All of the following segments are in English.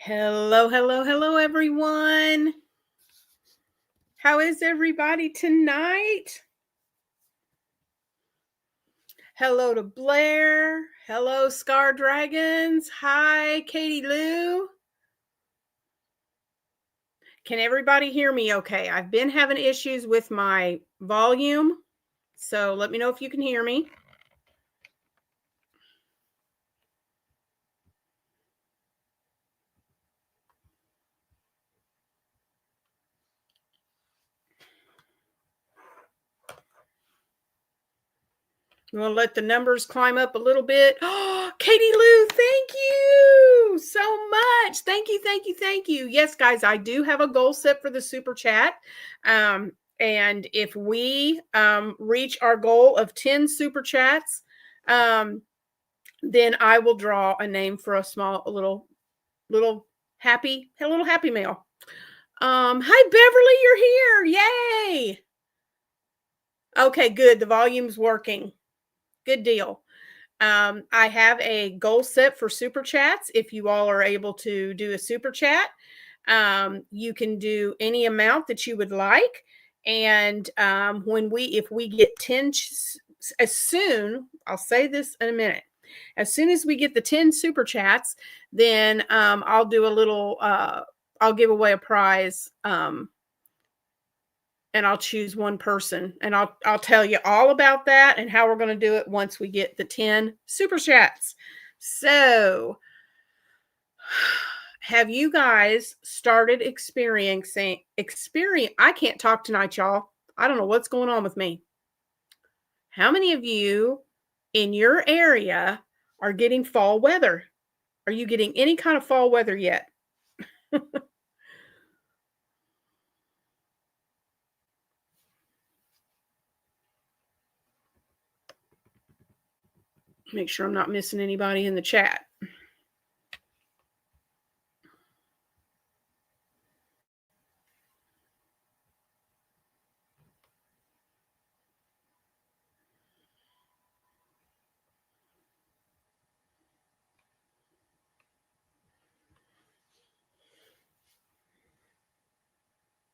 Hello, hello, hello, everyone. How is everybody tonight? Hello to Blair. Hello, Scar Dragons. Hi, Katie Lou. Can everybody hear me okay? I've been having issues with my volume, so let me know if you can hear me. You want to let the numbers climb up a little bit? Oh, Katie Lou, thank you so much. Thank you, thank you, thank you. Yes, guys, I do have a goal set for the super chat. And if we reach our goal of 10 super chats, then I will draw a name for a little happy mail. Hi Beverly, you're here. Yay. Okay, good. The volume's working. Good deal. I have a goal set for super chats. If you all are able to do a super chat, you can do any amount that you would like. And if we get 10, I'll say this in a minute. As soon as we get the 10 super chats, then I'll do a little, I'll give away a prize. And I'll choose one person, and I'll tell you all about that and how we're going to do it once we get the 10 super chats. So, have you guys started experiencing I can't talk tonight, y'all. I don't know what's going on with me. How many of you in your area are getting fall weather? Are you getting any kind of fall weather yet? Make sure I'm not missing anybody in the chat.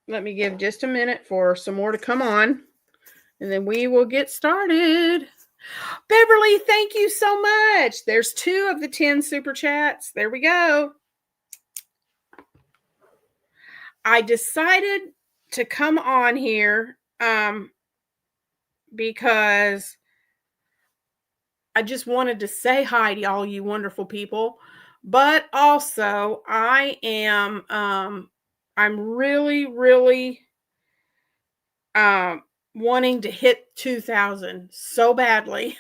Let me give just a minute for some more to come on, and then we will get started. Beverly, thank you so much. There's 2 of the 10 super chats. There we go. I decided to come on here because I just wanted to say hi to all you wonderful people, but also I'm really wanting to hit 2,000 so badly.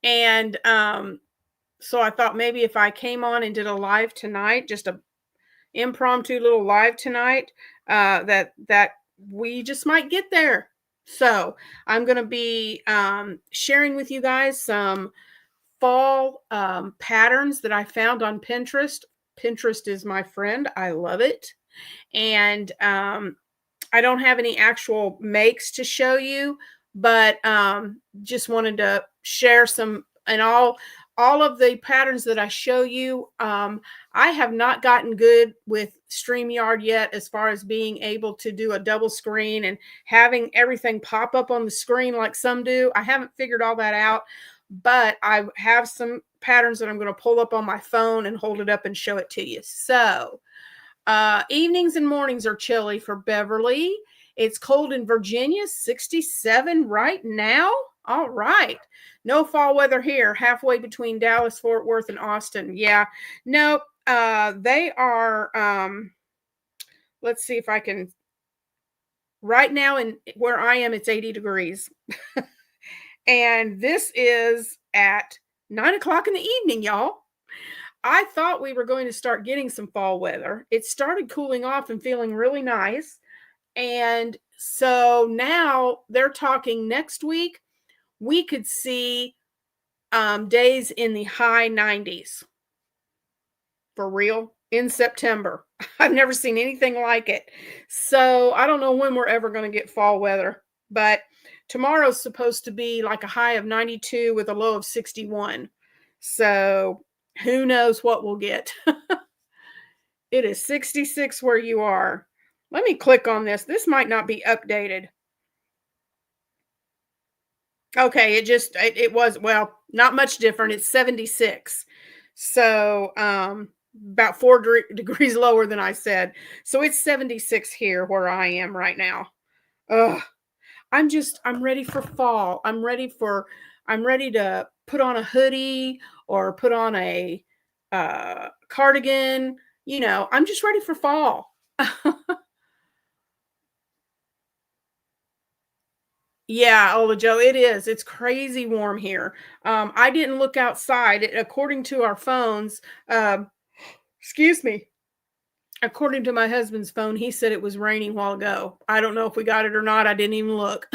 And so I thought maybe if I came on and did a live tonight, just a impromptu little live tonight, that we just might get there. So I'm going to be sharing with you guys some fall patterns that I found on Pinterest. Pinterest is my friend. I love it. And I don't have any actual makes to show you, but just wanted to share some. And all of the patterns that I show you, I have not gotten good with StreamYard yet as far as being able to do a double screen and having everything pop up on the screen like some do. I haven't figured all that out, but I have some patterns that I'm going to pull up on my phone and hold it up and show it to you. So evenings and mornings are chilly for Beverly. It's cold in Virginia, 67 right now. All right. No fall weather here, halfway between Dallas, Fort Worth, and Austin. Yeah. Nope. They are, let's see if I can. Right now, in where I am, it's 80 degrees. And this is at 9 o'clock in the evening, y'all. I thought we were going to start getting some fall weather. It started cooling off and feeling really nice. And so now they're talking next week. We could see days in the high 90s. For real, in September. I've never seen anything like it. So I don't know when we're ever going to get fall weather. But tomorrow's supposed to be like a high of 92 with a low of 61. So who knows what we'll get. It is 66 where you are. Let me click on this. This might not be updated. Okay, it was, well, not much different. It's 76. So, about 4 degrees lower than I said. So it's 76 here where I am right now. Ugh. I'm ready for fall. I'm ready to put on a hoodie or put on a cardigan. I'm just ready for fall. Yeah, Ola Joe, it is. It's crazy warm here. I didn't look outside. According to our phones, excuse me. According to my husband's phone, he said it was raining a while ago. I don't know if we got it or not. I didn't even look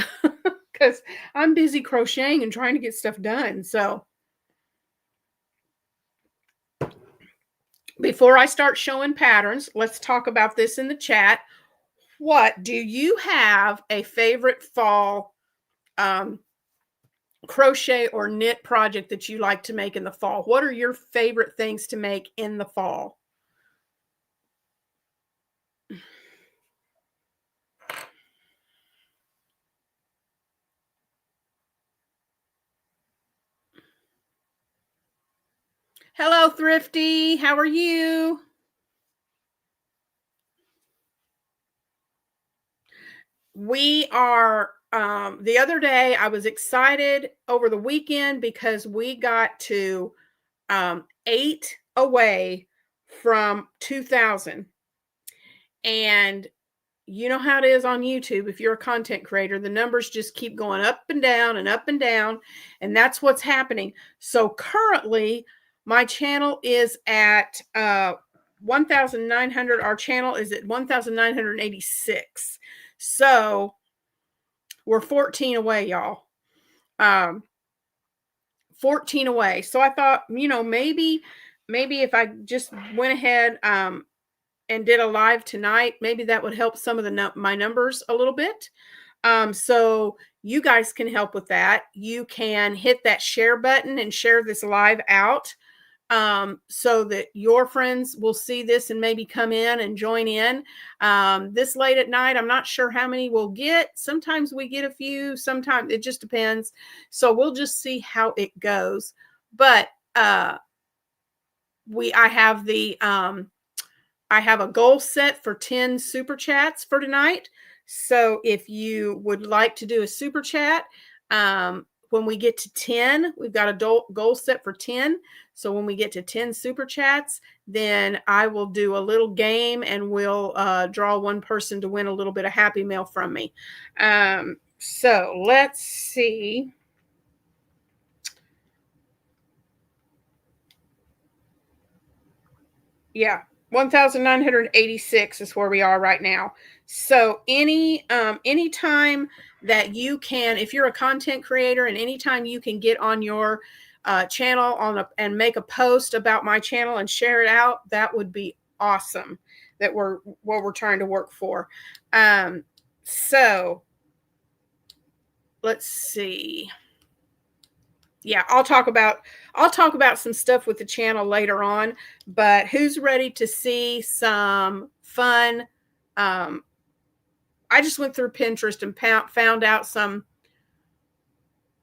because I'm busy crocheting and trying to get stuff done. So before I start showing patterns, let's talk about this in the chat. What do you have a favorite fall um, crochet or knit project that you like to make in the fall? What are your favorite things to make in the fall? Hello, Thrifty. How are you? We are, the other day, I was excited over the weekend because we got to 8 away from 2,000. And you know how it is on YouTube. If you're a content creator, the numbers just keep going up and down and up and down. And that's what's happening. So currently, my channel is at 1,900. Our channel is at 1,986. So we're 14 away, y'all. 14 away. So I thought, maybe if I just went ahead and did a live tonight, maybe that would help some of my numbers a little bit. So you guys can help with that. You can hit that share button and share this live out so that your friends will see this and maybe come in and join in. This late at night, I'm not sure how many we'll get. Sometimes we get a few, sometimes it just depends. So we'll just see how it goes. But I have a goal set for 10 super chats for tonight. So if you would like to do a super chat, when we get to 10, we've got a goal set for 10. So when we get to 10 super chats, then I will do a little game and we'll draw one person to win a little bit of Happy Mail from me. So let's see. Yeah. 1,986 is where we are right now. So anytime that you can, if you're a content creator and anytime you can get on your channel and make a post about my channel and share it out, that would be awesome. That we're what we're trying to work for. So let's see. Yeah, I'll talk about some stuff with the channel later on, but who's ready to see some fun? I just went through Pinterest and found out some.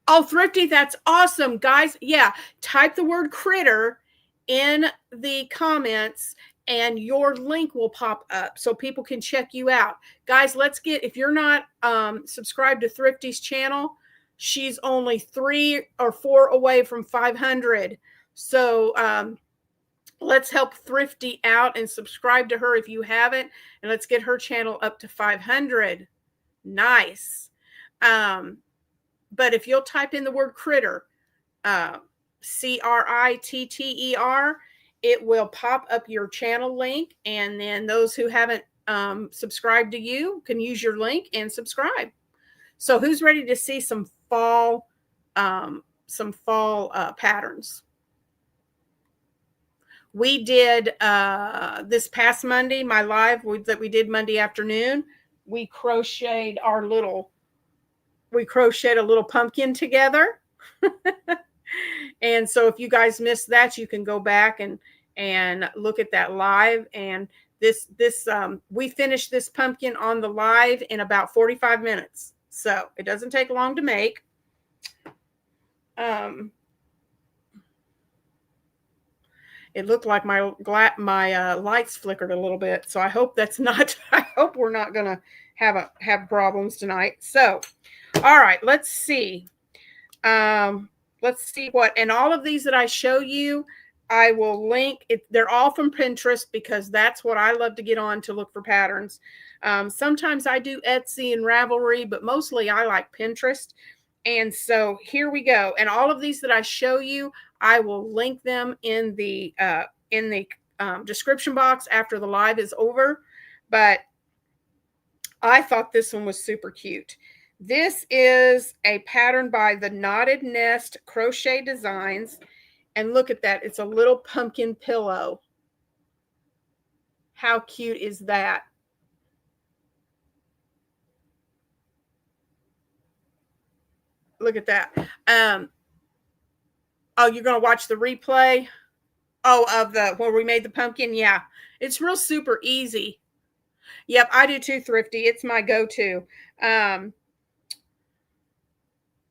Oh, Thrifty, that's awesome, guys. Yeah, type the word critter in the comments and your link will pop up so people can check you out. Guys, if you're not subscribed to Thrifty's channel, she's only 3 or 4 away from 500. So let's help Thrifty out and subscribe to her if you haven't, and let's get her channel up to 500. Nice. But if you'll type in the word critter, CRITTER, it will pop up your channel link. And then those who haven't subscribed to you can use your link and subscribe. So who's ready to see some fall patterns? We did this past Monday, my live that we did Monday afternoon. We crocheted a little pumpkin together. And so if you guys missed that, you can go back and look at that live. And We finished this pumpkin on the live in about 45 minutes. So it doesn't take long to make. It looked like my lights flickered a little bit. So I hope that's not, I hope we're not going to have problems tonight. So, all right, let's see. Let's see and all of these that I show you, I will link it. They're all from Pinterest because that's what I love to get on to look for patterns. Sometimes I do Etsy and Ravelry, but mostly I like Pinterest. And so here we go. And all of these that I show you, I will link them in the description box after the live is over. But I thought this one was super cute. This is a pattern by the Knotted Nest Crochet Designs. And look at that. It's a little pumpkin pillow. How cute is that? Look at that. Oh, you're going to watch the replay? Oh, of where we made the pumpkin? Yeah. It's real super easy. Yep, I do too, Thrifty. It's my go-to.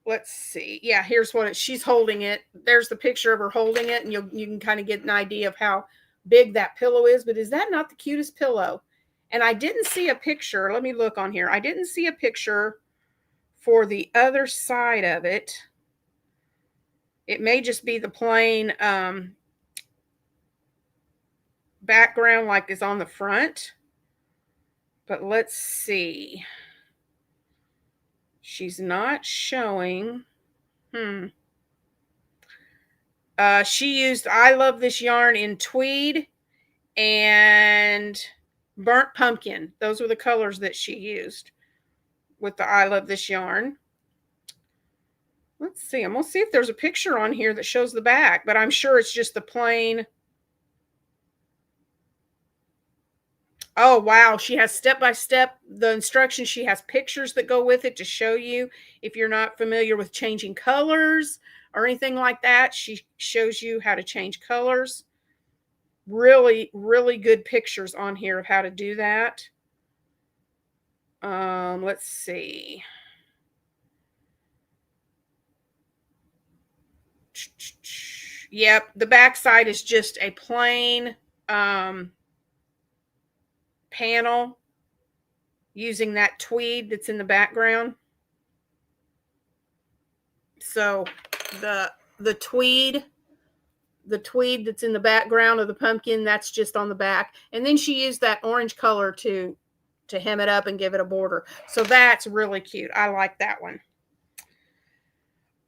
Let's see. Yeah, here's she's holding it. There's the picture of her holding it, and you can kind of get an idea of how big that pillow is. But is that not the cutest pillow? And I didn't see a picture. Let me look on here. I didn't see a picture for the other side of it. It may just be the plain background like is on the front. But let's see. She's not showing. She used I Love This Yarn in tweed and burnt pumpkin. Those were the colors that she used with the I Love This Yarn. Let's see. I'm going to see if there's a picture on here that shows the back, but I'm sure it's just the plain. Oh, wow. She has step-by-step the instructions. She has pictures that go with it to show you if you're not familiar with changing colors or anything like that. She shows you how to change colors. Really, really good pictures on here of how to do that. Let's see. Yep, the back side is just a plain panel using that tweed that's in the background. So the tweed that's in the background of the pumpkin, that's just on the back. And then she used that orange color to hem it up and give it a border. So that's really cute. I like that one.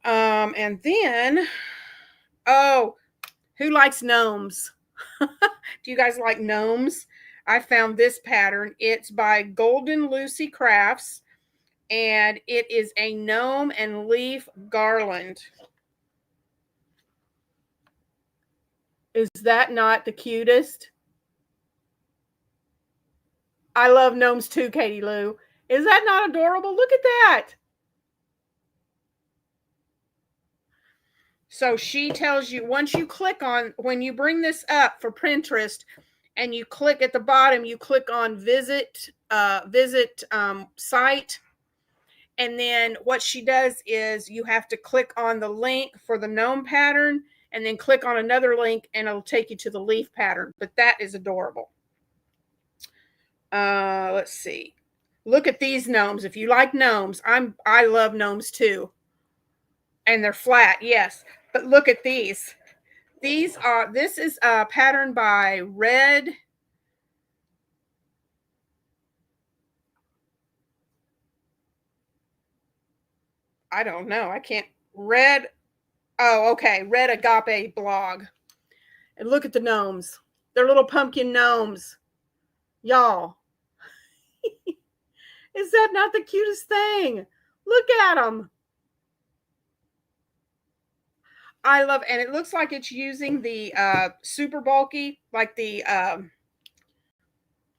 And then, oh, who likes gnomes? Do you guys like gnomes? I found this pattern. It's by Golden Lucy Crafts, and it is a gnome and leaf garland. Is that not the cutest? I love gnomes too, Katie Lou. Is that not adorable? Look at that. So she tells you, once you click on, when you bring this up for Pinterest and you click at the bottom, you click on visit site. And then what she does is you have to click on the link for the gnome pattern and then click on another link and it'll take you to the leaf pattern. But that is adorable. Let's see. Look at these gnomes. If you like gnomes, I love gnomes too. And they're flat, yes. But look at these. This is a pattern by Red. I don't know. I can't. Red. Oh, okay. Red Agape blog. And look at the gnomes. They're little pumpkin gnomes. Y'all. Is that not the cutest thing? Look at them. I love, and it looks like it's using the super bulky, like the,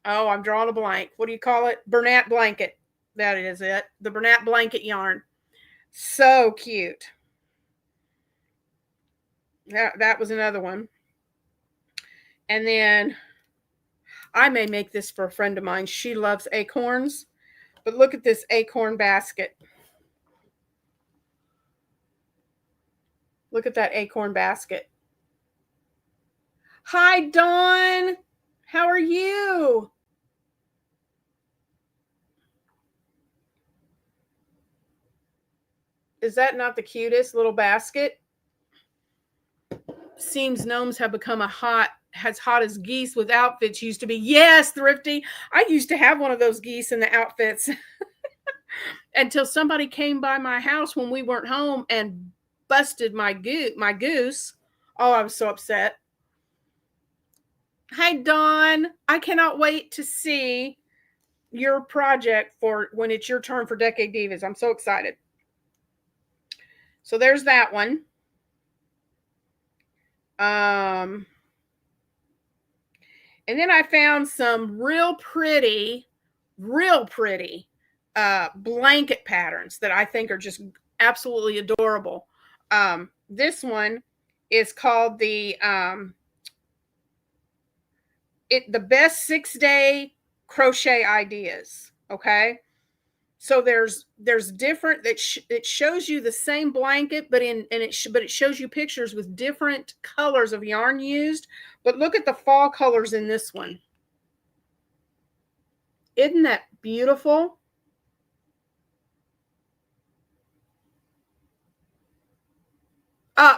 oh, I'm drawing a blank. What do you call it? Bernat blanket. That is it. The Bernat blanket yarn. So cute. That was another one. And then I may make this for a friend of mine. She loves acorns. But look at this acorn basket. Look at that acorn basket. Hi, Dawn. How are you? Is that not the cutest little basket? Seems gnomes have become as hot as geese with outfits used to be. Yes, Thrifty. I used to have one of those geese in the outfits until somebody came by my house when we weren't home and busted my goose. Oh, I was so upset. Hi, Dawn. I cannot wait to see your project for when it's your turn for Decade Divas. I'm so excited. So there's that one. And then I found some real pretty blanket patterns that I think are just absolutely adorable. This one is called the best 6-day crochet ideas. Okay, so there's different it shows you the same blanket, but it shows you pictures with different colors of yarn used. But look at the fall colors in this one. Isn't that beautiful?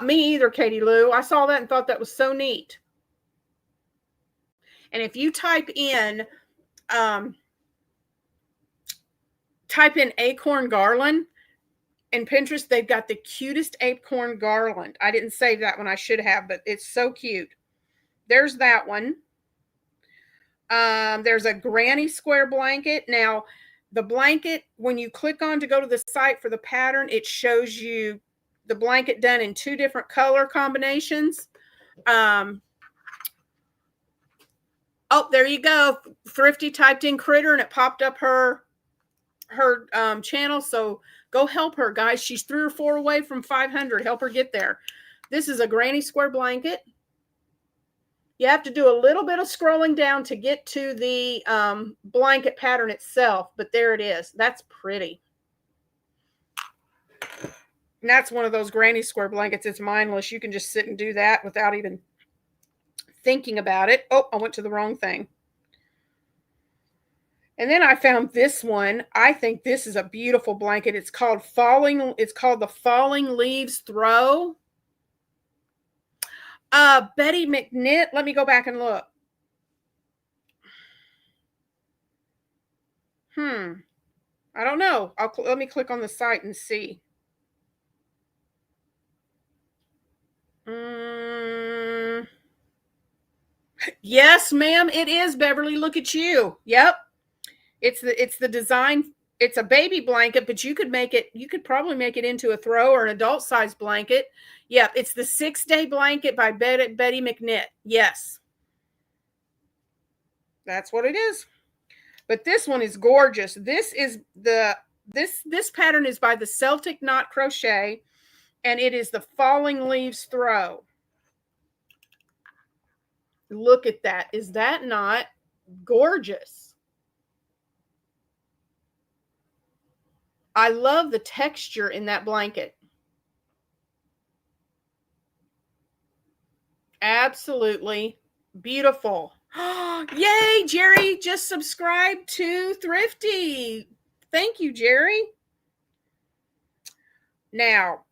Me either, Katie Lou. I saw that and thought that was so neat. And if you um, type in acorn garland in Pinterest, they've got the cutest acorn garland. I didn't save that one. I should have, but it's so cute. There's that one. There's a granny square blanket. Now, the blanket, when you click on to go to the site for the pattern, it shows you the blanket done in 2 different color combinations. Oh, there you go. Thrifty typed in critter and it popped up her channel. So go help her, guys. She's 3 or 4 away from 500. Help her get there. This is a granny square blanket. You have to do a little bit of scrolling down to get to the blanket pattern itself, but there it is. That's pretty. And that's one of those granny square blankets. It's mindless. You can just sit and do that without even thinking about it. Oh, I went to the wrong thing. And then I found this one. I think this is a beautiful blanket. It's called the Falling Leaves Throw. Betty McKnit. Let me go back and look. I don't know. Let me click on the site and see. Yes, ma'am, it is, Beverly. Look at you. Yep. It's the design. It's a baby blanket, but you could probably make it into a throw or an adult size blanket. Yep, it's the 6-day blanket by Betty McKnit. Yes. That's what it is. But this one is gorgeous. This pattern is by the Celtic Knot Crochet, and it is the Falling Leaves Throw. Look at that. Is that not gorgeous? I love the texture in that blanket. Absolutely beautiful. Yay, Jerry just subscribed to Thrifty. Thank you, Jerry. Now,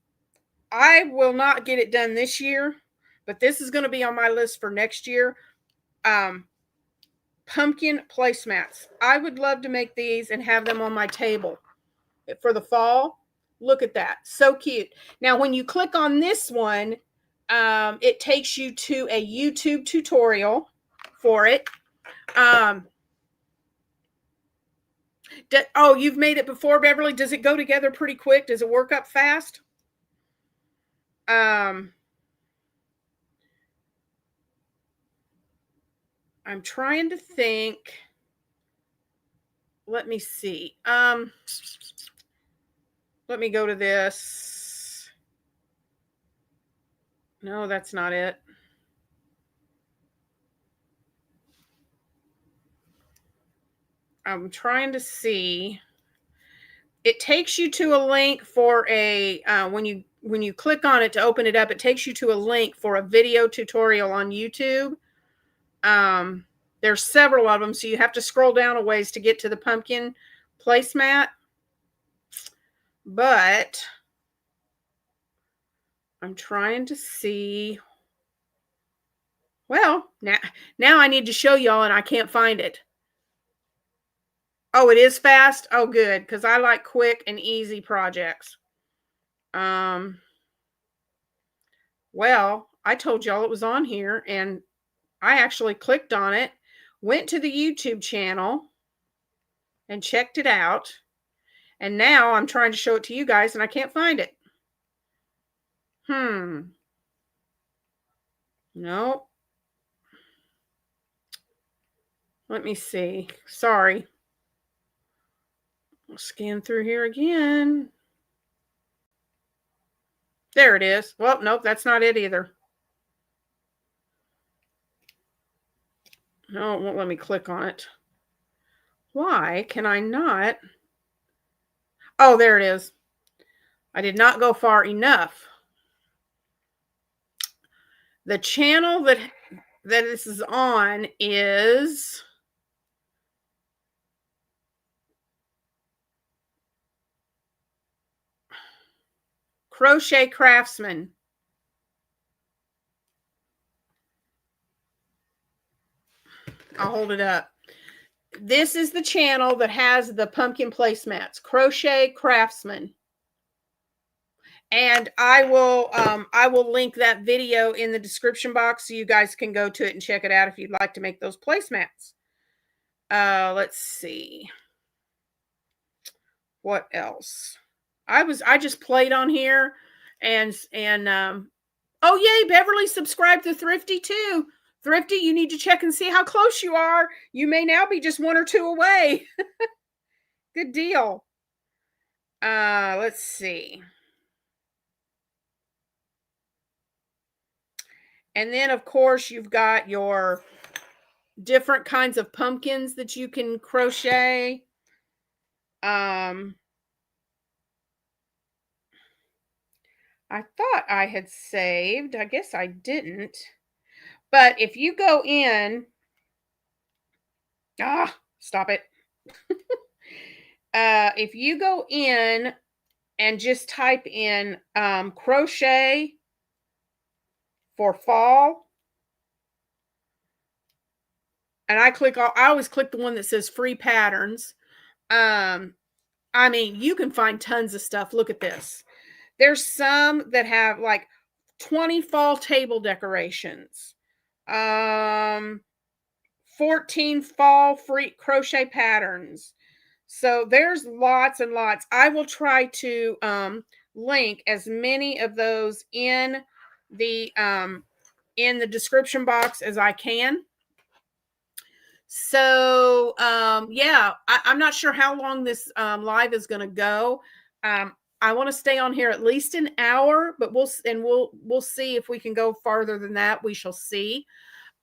I will not get it done this year, but this is going to be on my list for next year. Pumpkin placemats. I would love to make these and have them on my table for the fall. Look at that. So cute. Now, when you click on this one, it takes you to a YouTube tutorial for it. You've made it before, Beverly. Does it go together pretty quick? Does it work up fast? I'm trying to think. Let me see. Let me go to this. No, that's not it. I'm trying to see. It takes you to a link for a when you click on it to open it up, it takes you to a link for a video tutorial on YouTube. There's several of them, so you have to scroll down a ways to get to the pumpkin placemat. But I'm trying to see. Well, now I need to show y'all, and I can't find it. Oh, it is fast? Oh, good, because I like quick and easy projects. Well, I told y'all it was on here, and I actually clicked on it, went to the YouTube channel, and checked it out. And now I'm trying to show it to you guys, and I can't find it. No. Let me see. Sorry. I'll scan through here again. There it is. Well, nope, that's not it either. No, it won't let me click on it. Why can I not? Oh, there it is. I did not go far enough. The channel that this is on is Crochet Craftsman. I'll hold it up. This is the channel that has the pumpkin placemats, Crochet Craftsman. And I will link that video in the description box so you guys can go to it and check it out if you'd like to make those placemats. Let's see. What else? I just played on here and oh yay, Beverly subscribed to Thrifty too. Thrifty, you need to check and see how close you are. You may now be just 1 or 2 away. Good deal. Let's see. And then, of course, you've got your different kinds of pumpkins that you can crochet. I thought I had saved. I guess I didn't. But if you go in, stop it. If you go in and just type in crochet for fall, and I always click the one that says free patterns. I mean, you can find tons of stuff. Look at this. There's some that have like 20 fall table decorations. 14 fall free crochet patterns. So there's lots and lots. I will try to link as many of those in the description box as I can. So yeah, I'm not sure how long this live is going to go. I want to stay on here at least an hour, but we'll see if we can go farther than that. We shall see.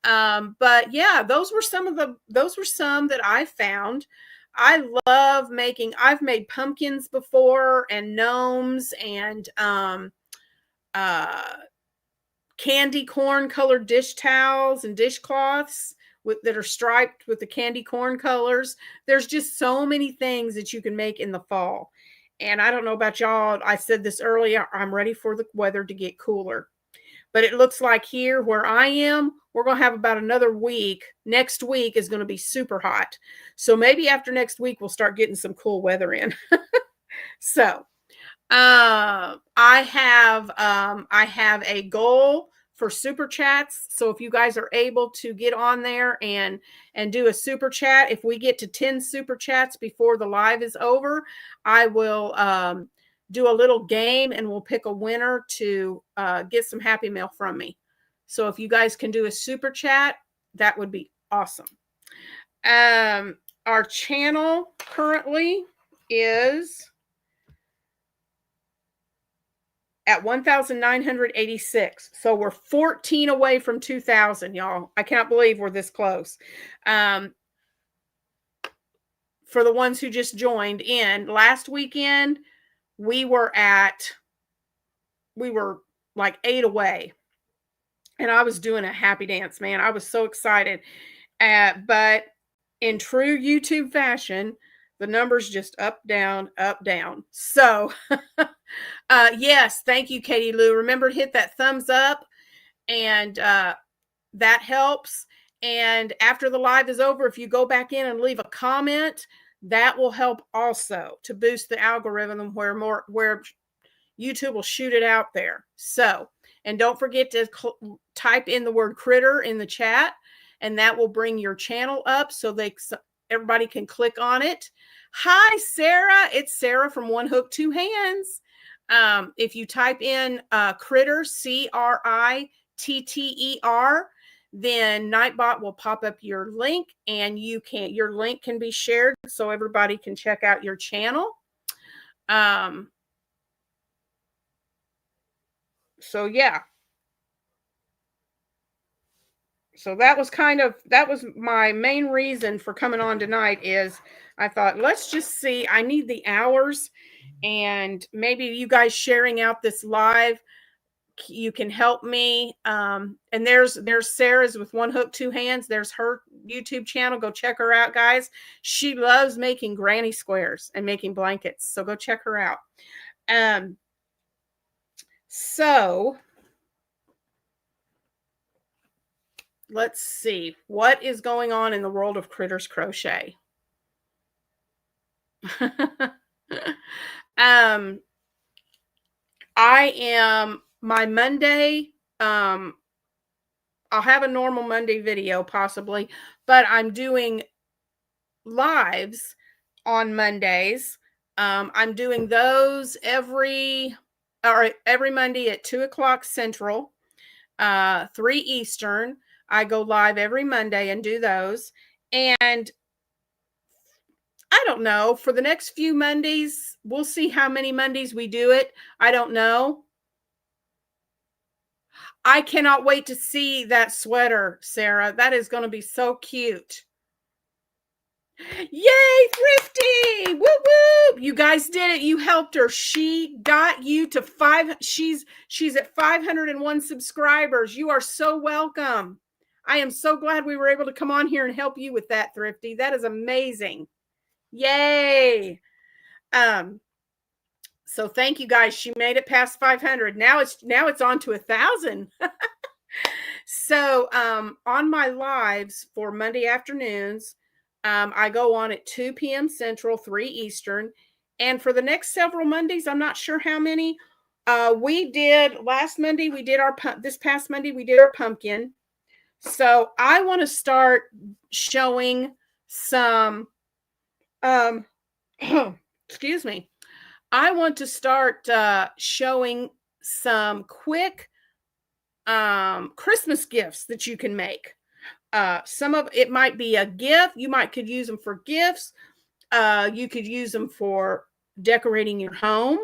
But yeah, those were some that I found. I love making. I've made pumpkins before, and gnomes, and candy corn colored dish towels and dishcloths that are striped with the candy corn colors. There's just so many things that you can make in the fall. And I don't know about y'all. I said this earlier. I'm ready for the weather to get cooler. But it looks like here where I am, we're going to have about another week. Next week is going to be super hot. So maybe after next week, we'll start getting some cool weather in. So I have a goal for super chats. So if you guys are able to get on there and do a super chat, if we get to 10 super chats before the live is over, I will do a little game and we'll pick a winner to get some Happy Mail from me. So if you guys can do a super chat, that would be awesome. Our channel currently is at 1,986. So we're 14 away from 2,000, y'all. I can't believe we're this close. for the ones who just joined in, last weekend, we were like 8 away. And I was doing a happy dance, man. I was so excited. But in true YouTube fashion, the numbers just up, down, up, down. So, yes, thank you, Katie Lou. Remember to hit that thumbs up, and that helps. And after the live is over, if you go back in and leave a comment, that will help also to boost the algorithm where YouTube will shoot it out there. So, and don't forget to type in the word critter in the chat, and that will bring your channel up so everybody can click on it. Hi, Sarah. It's Sarah from One Hook, Two Hands. If you type in critter, CRITTER, then Nightbot will pop up your link, and your link can be shared so everybody can check out your channel. So yeah. So that was my main reason for coming on tonight. Is I thought, let's just see, I need the hours, and maybe you guys sharing out this live, you can help me. And there's Sarah's with One Hook, Two Hands. There's her YouTube channel. Go check her out, guys. She loves making granny squares and making blankets. So go check her out. So let's see what is going on in the world of Critters Crochet. My Monday, I'll have a normal Monday video possibly, but I'm doing lives on Mondays. I'm doing those every Monday at 2:00 Central, 3 Eastern. I go live every Monday and do those. And I don't know, for the next few Mondays, we'll see how many Mondays we do it. I don't know. I cannot wait to see that sweater, Sarah. That is going to be so cute. Yay, Thrifty! Woo woo! You guys did it. You helped her. She got you to 5. She's at 501 subscribers. You are so welcome. I am so glad we were able to come on here and help you with that, Thrifty. That is amazing. Yay! So thank you guys. She made it past 500. Now it's on to 1,000. So on my lives for Monday afternoons, I go on at 2 p.m. Central, 3 Eastern. And for the next several Mondays, I'm not sure how many. Last Monday, this past Monday, we did our pumpkin. So I want to start showing some, excuse me. I want to start showing some quick Christmas gifts that you can make. Some of it might be a gift. You could use them for gifts. You could use them for decorating your home.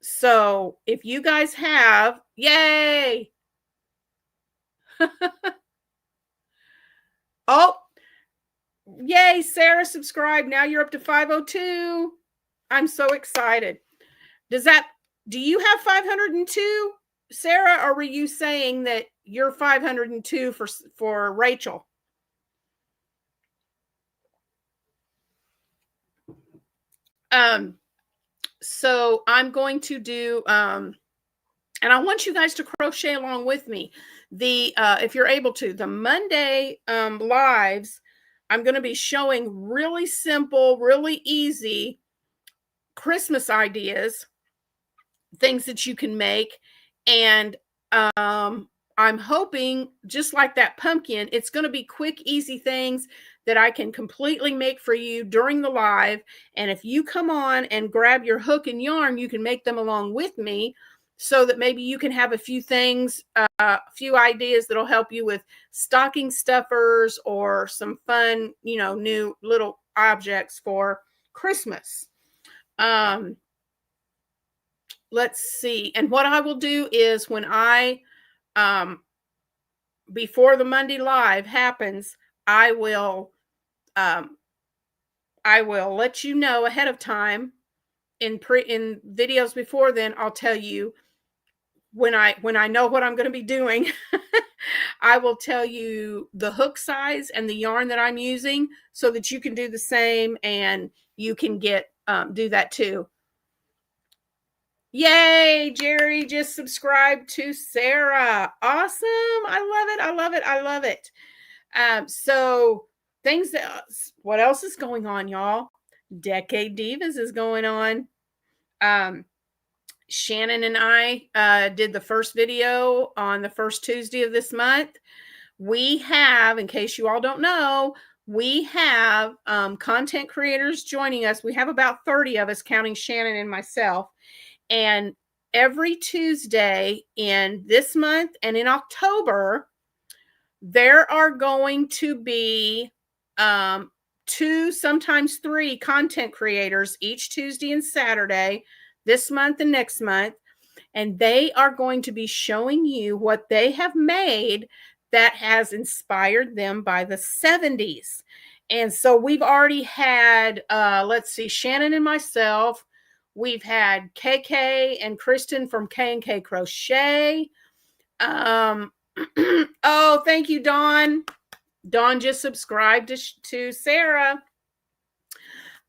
So if you guys have, yay! Oh, yay, Sarah subscribed. Now you're up to 502. I'm so excited. Do you have 502, Sarah, or were you saying that you're 502 for Rachel? So I'm going to do, and I want you guys to crochet along with me. If you're able to, the Monday lives, I'm going to be showing really simple, really easy Christmas ideas, things that you can make. And I'm hoping, just like that pumpkin, it's going to be quick, easy things that I can completely make for you during the live. And if you come on and grab your hook and yarn, you can make them along with me, so that maybe you can have a few things, a few ideas that'll help you with stocking stuffers or some fun, new little objects for Christmas. Let's see. And what I will do is, when before the Monday live happens, I will I will let you know ahead of time in videos before then. I'll tell you when I know what I'm going to be doing. I will tell you the hook size and the yarn that I'm using so that you can do the same and you can get do that too. Yay, Jerry just subscribed to Sarah. Awesome. I love it. I love it. I love it. So things that what else is going on, y'all? Decade Divas is going on. Shannon and I did the first video on the first Tuesday of this month. We have, in case you all don't know, we have content creators joining us. We have about 30 of us, counting Shannon and myself. And every Tuesday in this month and in October, there are going to be 2, sometimes 3 content creators each Tuesday and Saturday this month and next month. And they are going to be showing you what they have made that has inspired them by the 70s. And so we've already had, let's see, Shannon and myself. We've had KK and Kristen from K&K Crochet. Oh, thank you, Dawn. Dawn just subscribed to Sarah.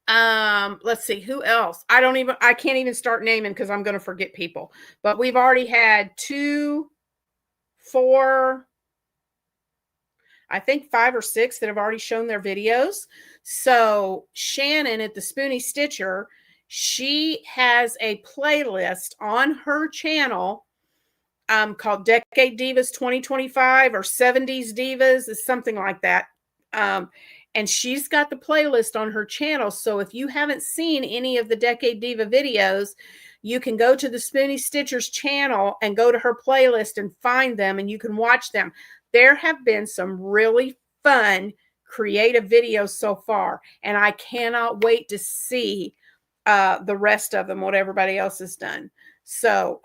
Let's see who else. I can't even start naming because I'm going to forget people. But we've already had 2, 4, I think 5 or 6 that have already shown their videos. So Shannon at the Spoony Stitcher, she has a playlist on her channel called Decade Divas 2025 or 70s Divas, is something like that. And she's got the playlist on her channel. So if you haven't seen any of the Decade Diva videos, you can go to the Spoony Stitcher's channel and go to her playlist and find them, and you can watch them. There have been some really fun, creative videos so far, and I cannot wait to see the rest of them, what everybody else has done. So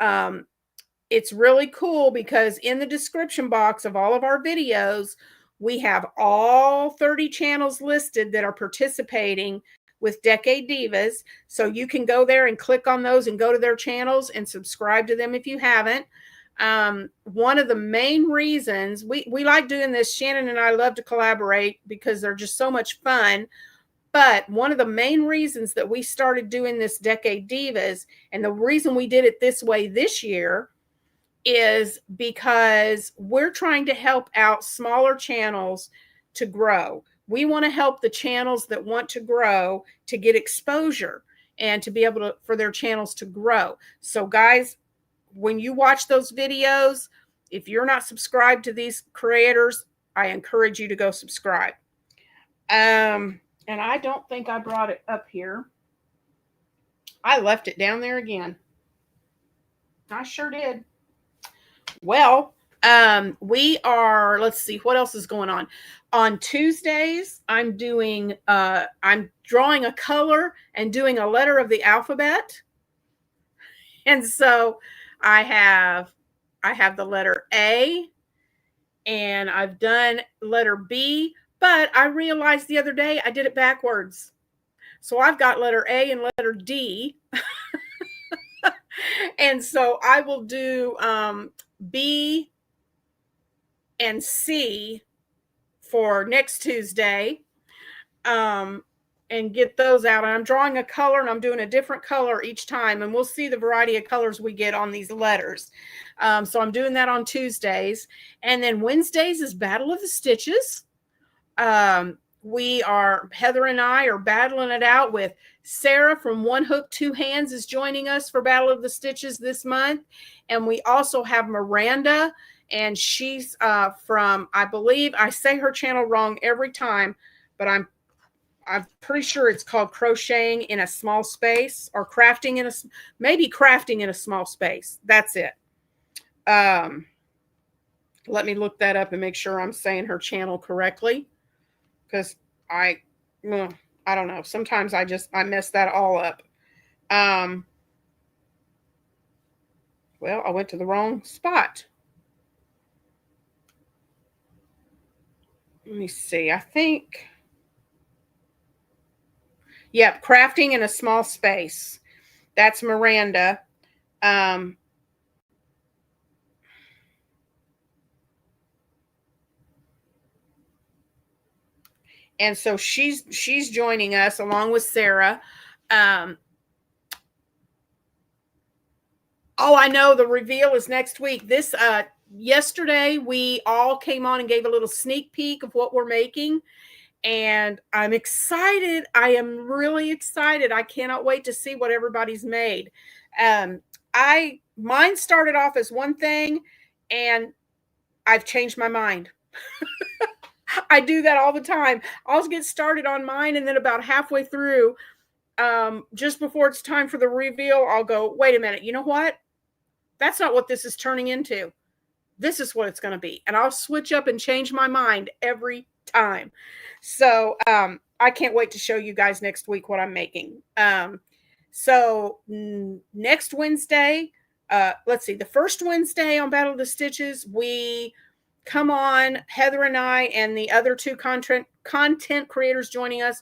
it's really cool because in the description box of all of our videos, we have all 30 channels listed that are participating with Decade Divas. So you can go there and click on those and go to their channels and subscribe to them if you haven't. One of the main reasons we like doing this, Shannon and I love to collaborate because they're just so much fun. But one of the main reasons that we started doing this Decade Divas, and the reason we did it this way this year, is because we're trying to help out smaller channels to grow. We want to help the channels that want to grow to get exposure and to be able to, for their channels to grow. So guys, when you watch those videos, if you're not subscribed to these creators, I encourage you to go subscribe. And I don't think I brought it up here. I left it down there again. I sure did. Well, we are, let's see, what else is going on? On Tuesdays, I'm drawing a color and doing a letter of the alphabet. And so I have the letter A, and I've done letter B, but I realized the other day I did it backwards. So I've got letter A and letter D. And so I will do B and C for next Tuesday and get those out. And I'm drawing a color, and I'm doing a different color each time, and we'll see the variety of colors we get on these letters. So I'm doing that on Tuesdays. And then Wednesdays is Battle of the Stitches. Heather and I are battling it out with Sarah from One Hook, Two Hands is joining us for Battle of the Stitches this month. And we also have Miranda, and she's from, I believe, I say her channel wrong every time, but I'm pretty sure it's called Crocheting in a Small Space, or Crafting in maybe Crafting in a Small Space. That's it. Let me look that up and make sure I'm saying her channel correctly, because I don't know. Sometimes I mess that all up. Well, I went to the wrong spot. Let me see. I think Yep, crafting in a small space. That's Miranda. Um, and so she's joining us along with Sarah. Um, oh, I know the reveal is next week. This yesterday we all came on and gave a little sneak peek of what we're making, and I'm excited. I am really excited. I cannot wait to see what everybody's made. Um, I mine started off as one thing, and I've changed my mind. I do that all the time. I'll get started on mine, and then about halfway through, just before it's time for the reveal, I'll go, wait a minute, you know what? That's not what this is turning into. This is what it's going to be. And I'll switch up and change my mind every time. So I can't wait to show you guys next week what I'm making. Next Wednesday, let's see, the first Wednesday on Battle of the Stitches, we come on, Heather and I and the other two content creators joining us.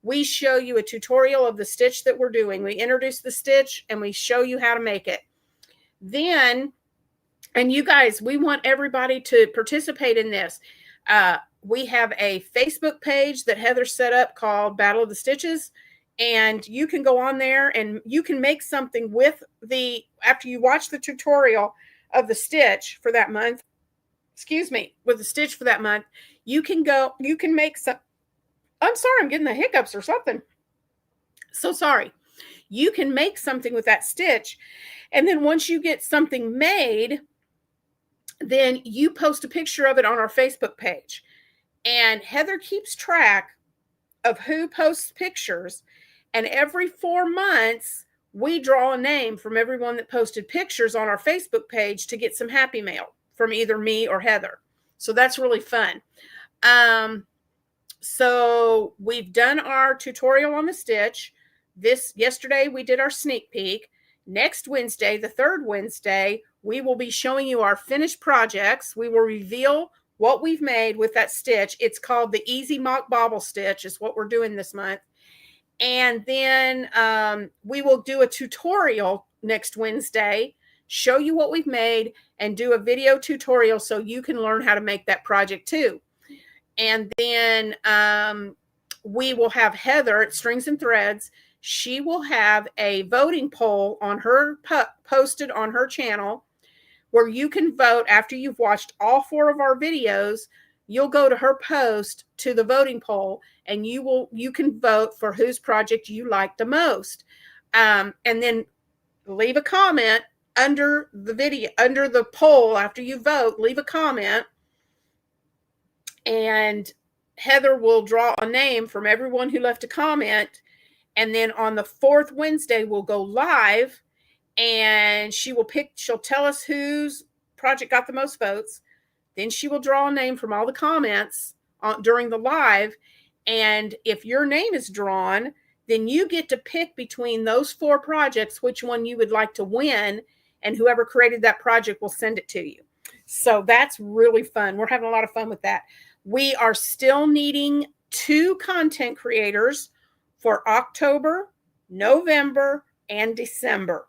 We show you a tutorial of the stitch that we're doing. We introduce the stitch and we show you how to make it. Then, and you guys, we want everybody to participate in this. We have a Facebook page that Heather set up called Battle of the Stitches. And you can go on there and you can make something with after you watch the tutorial of the stitch for that month, with the stitch for that month, you can make some, I'm sorry, I'm getting the hiccups or something. So sorry. You can make something with that stitch. And then once you get something made, then you post a picture of it on our Facebook page. And Heather keeps track of who posts pictures. And every 4 months, we draw a name from everyone that posted pictures on our Facebook page to get some happy mail from either me or Heather. So that's really fun. So we've done our tutorial on the stitch. Yesterday we did our sneak peek. Next Wednesday, the third Wednesday, we will be showing you our finished projects. We will reveal what we've made with that stitch. It's called the Easy Mock Bobble Stitch is what we're doing this month. And then we will do a tutorial next Wednesday, show you what we've made, and do a video tutorial so you can learn how to make that project too. And then we will have Heather at Strings and Threads. She will have a voting poll on her posted on her channel where you can vote after you've watched all 4 of our videos. You'll go to her post to the voting poll and you can vote for whose project you like the most. And then leave a comment under the video, under the poll after you vote, leave a comment. And Heather will draw a name from everyone who left a comment. And then on the 4th Wednesday, we'll go live and she'll tell us whose project got the most votes. Then she will draw a name from all the comments during the live. And if your name is drawn, then you get to pick between those 4 projects, which one you would like to win. And whoever created that project will send it to you. So that's really fun. We're having a lot of fun with that. We are still needing 2 content creators for October, November, and December.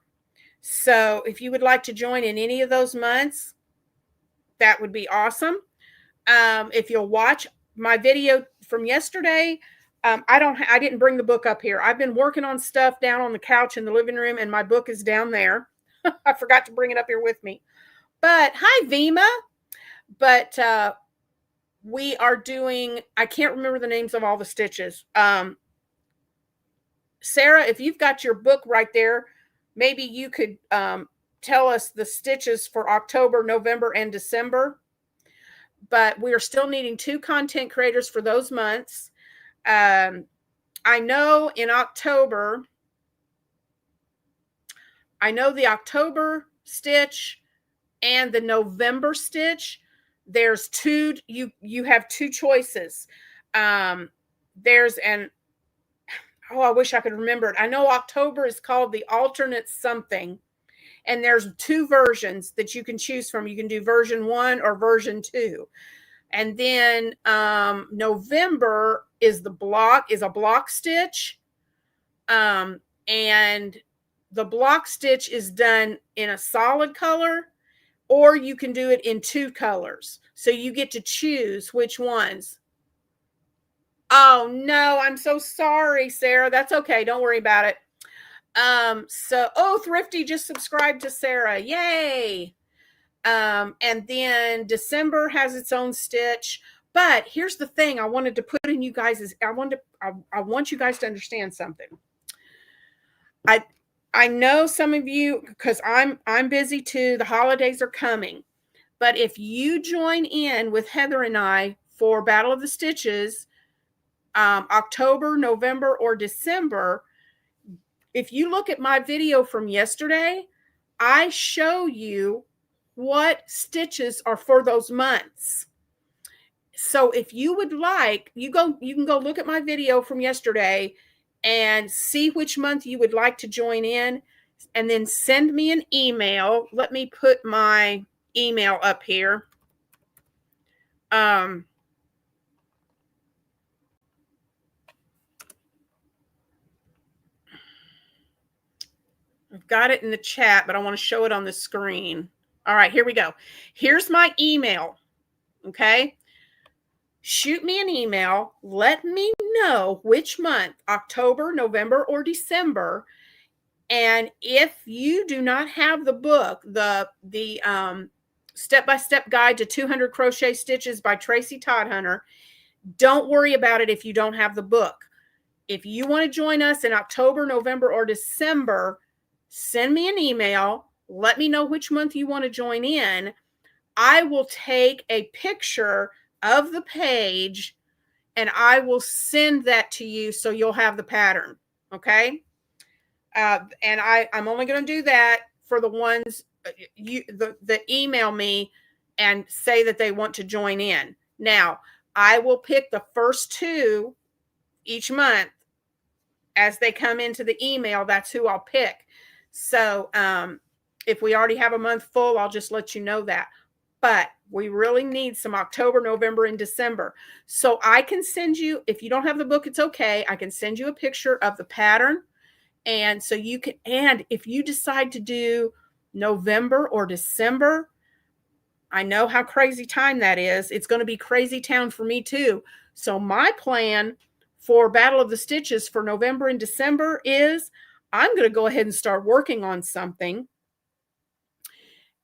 So if you would like to join in any of those months, that would be awesome. If you'll watch my video from yesterday, I didn't bring the book up here. I've been working on stuff down on the couch in the living room, and my book is down there. I forgot to bring it up here with me. But hi, Vima. But we are doing, I can't remember the names of all the stitches. Sarah, if you've got your book right there, maybe you could tell us the stitches for October, November, and December. But we are still needing 2 content creators for those months. I know in October, the October stitch and the November stitch, there's 2, you have 2 choices. There's I wish I could remember it. I know October is called the alternate something. And there's 2 versions that you can choose from. You can do version 1 or version 2. And then November is a block stitch. And the block stitch is done in a solid color, or you can do it in 2 colors. So you get to choose which ones. Oh no, I'm so sorry, Sarah. That's okay. Don't worry about it. Thrifty just subscribed to Sarah. Yay. And then December has its own stitch. But here's the thing I wanted to put in you guys is I want you guys to understand something. I know some of you, because I'm busy too. The holidays are coming. But if you join in with Heather and I for Battle of the Stitches, October, November, or December, if you look at my video from yesterday, I show you what stitches are for those months. So if you would like, you can go look at my video from yesterday and see which month you would like to join in, and then send me an email. Let me put my email up here. I've got it in the chat, but I want to show it on the screen. All right, here we go. Here's my email. Okay. Shoot me an email. Let me know which month, October, November, or December. And if you do not have the book, the step-by-step guide to 200 crochet stitches by Tracy Toddhunter, don't worry about it if you don't have the book. If you want to join us in October, November, or December, send me an email. Let me know which month you want to join in. I will take a picture of the page and I will send that to you so you'll have the pattern. Okay. And I'm only going to do that for the ones that email me and say that they want to join in. Now, I will pick the first 2 each month as they come into the email. That's who I'll pick. So if we already have a month full, I'll just let you know that. But we really need some October, November, and December. So I can send you, if you don't have the book, it's okay. I can send you a picture of the pattern. And so you can, and if you decide to do November or December, I know how crazy time that is. It's going to be crazy town for me too. So my plan for Battle of the Stitches for November and December is I'm going to go ahead and start working on something.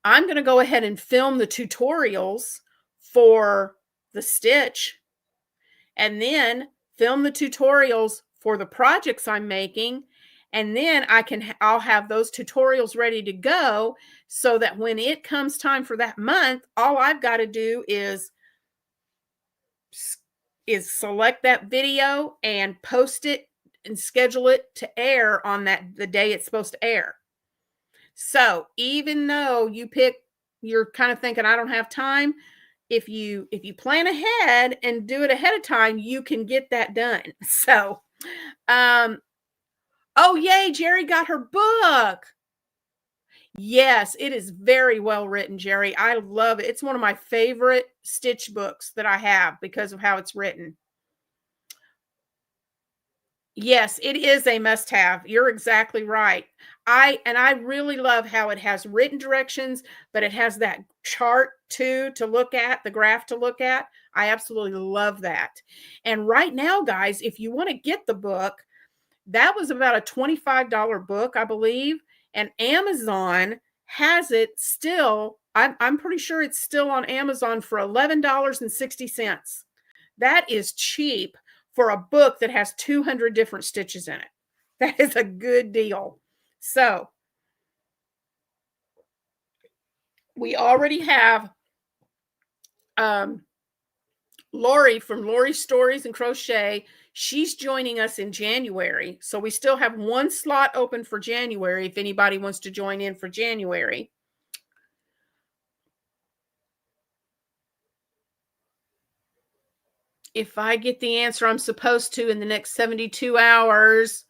I'm going to go ahead and film the tutorials for the stitch, and then film the tutorials for the projects I'm making. And then I'll have those tutorials ready to go so that when it comes time for that month, all I've got to do is select that video and post it and schedule it to air on the day it's supposed to air. So even though you're kind of thinking, I don't have time, if you plan ahead and do it ahead of time, you can get that done. So, oh yay, Jerry got her book. Yes, it is very well written, Jerry. I love it. It's one of my favorite stitch books that I have because of how it's written. Yes, it is a must-have. You're exactly right. I really love how it has written directions, but it has that chart too to look at, the graph to look at. I absolutely love that. And right now, guys, if you want to get the book, that was about a $25 book, I believe, and Amazon has it still. I'm pretty sure it's still on Amazon for $11.60. That is cheap for a book that has 200 different stitches in it. That is a good deal. So we already have Lori from Lori's Stories and Crochet. She's joining us in January. So we still have 1 slot open for January if anybody wants to join in for January. If I get the answer I'm supposed to in the next 72 hours,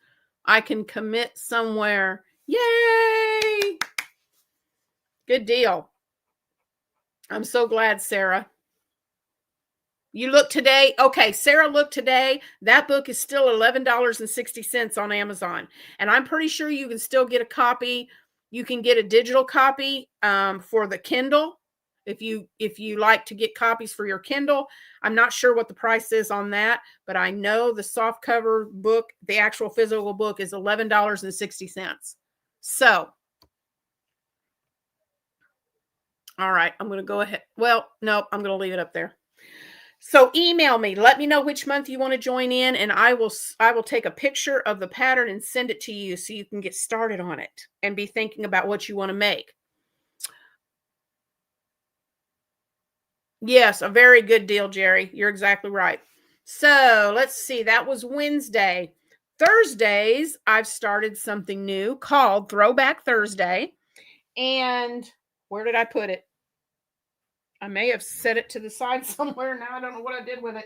I can commit somewhere. Yay! Good deal. I'm so glad, Sarah. You look today. Okay, Sarah looked today. That book is still $11.60 on Amazon. And I'm pretty sure you can still get a copy. You can get a digital copy for the Kindle if you like to get copies for your Kindle. I'm not sure what the price is on that, but I know the soft cover book, the actual physical book, is $11.60. So, all right, I'm going to go ahead. Well, no, I'm going to leave it up there. So email me. Let me know which month you want to join in, and I will take a picture of the pattern and send it to you so you can get started on it and be thinking about what you want to make. Yes, a very good deal, Jerry. You're exactly right. So let's see. That was Wednesday. Thursdays, I've started something new called Throwback Thursday. And where did I put it? I may have set it to the side somewhere. Now I don't know what I did with it.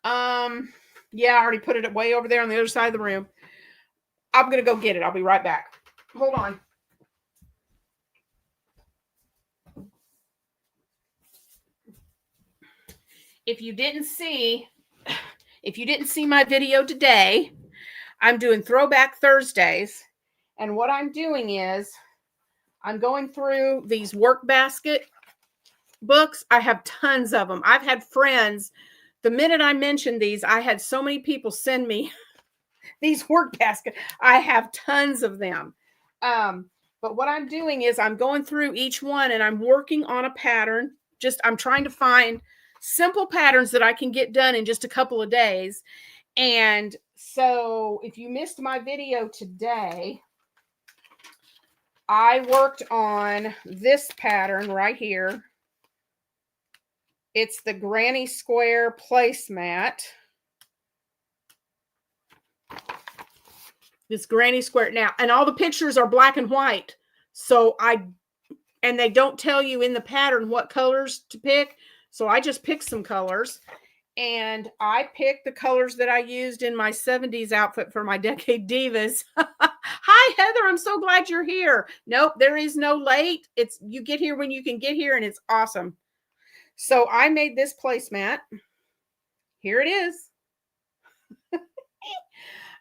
Yeah, I already put it way over there on the other side of the room. I'm going to go get it. I'll be right back. Hold on. If you didn't see my video today, I'm doing Throwback Thursdays. And what I'm doing is I'm going through these work basket books. I have tons of them. I've had friends, the minute I mentioned these, I had so many people send me these work basket. I have tons of them. But what I'm doing is I'm going through each one and I'm working on a pattern. I'm trying to find simple patterns that I can get done in just a couple of days. And so if you missed my video today, I worked on this pattern right here. It's the Granny Square placemat. This Granny Square. Now, and all the pictures are black and white. So and they don't tell you in the pattern what colors to pick. So I just picked some colors. And I picked the colors that I used in my 70s outfit for my Decade Divas. Hi, Heather. I'm so glad you're here. Nope, there is no late. It's you get here when you can get here, and it's awesome. So I made this placemat. Here it is.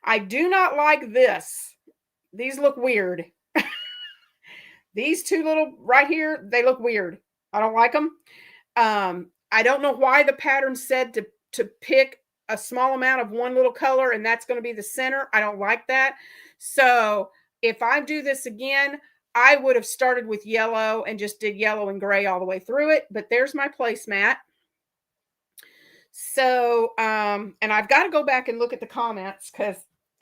I do not like this. These look weird. These two little right here, they look weird. I don't like them. I don't know why the pattern said to pick a small amount of one little color and that's going to be the center. I don't like that. So if I do this again, I would have started with yellow and just did yellow and gray all the way through it. But there's my placemat. So, and I've got to go back and look at the comments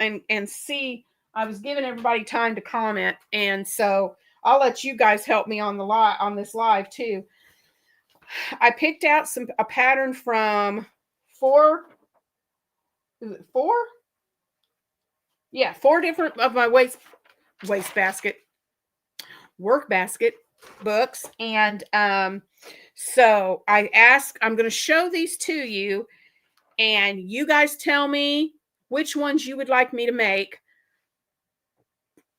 and see, I was giving everybody time to comment. And so I'll let you guys help me on this live too. I picked out a pattern from four different of my work basket books. And so I'm going to show these to you and you guys tell me which ones you would like me to make.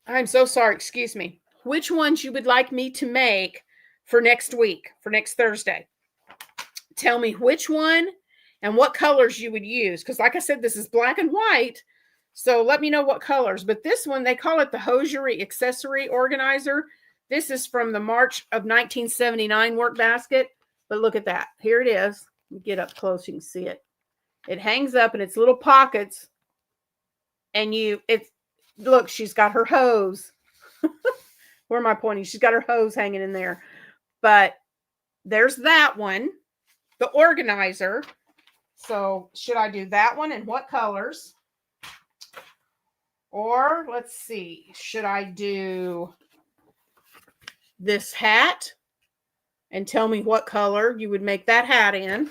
I'm so sorry, excuse me. Which ones you would like me to make for next week, for next Thursday. Tell me which one and what colors you would use. Because like I said, this is black and white. So let me know what colors. But this one, they call it the Hosiery Accessory Organizer. This is from the March of 1979 work basket. But look at that. Here it is. Get up close, you can see it. It hangs up in its little pockets. And look, she's got her hose. Where am I pointing? She's got her hose hanging in there. But there's that one, the organizer. So should I do that one and what colors? Or let's see, should I do this hat and tell me what color you would make that hat in?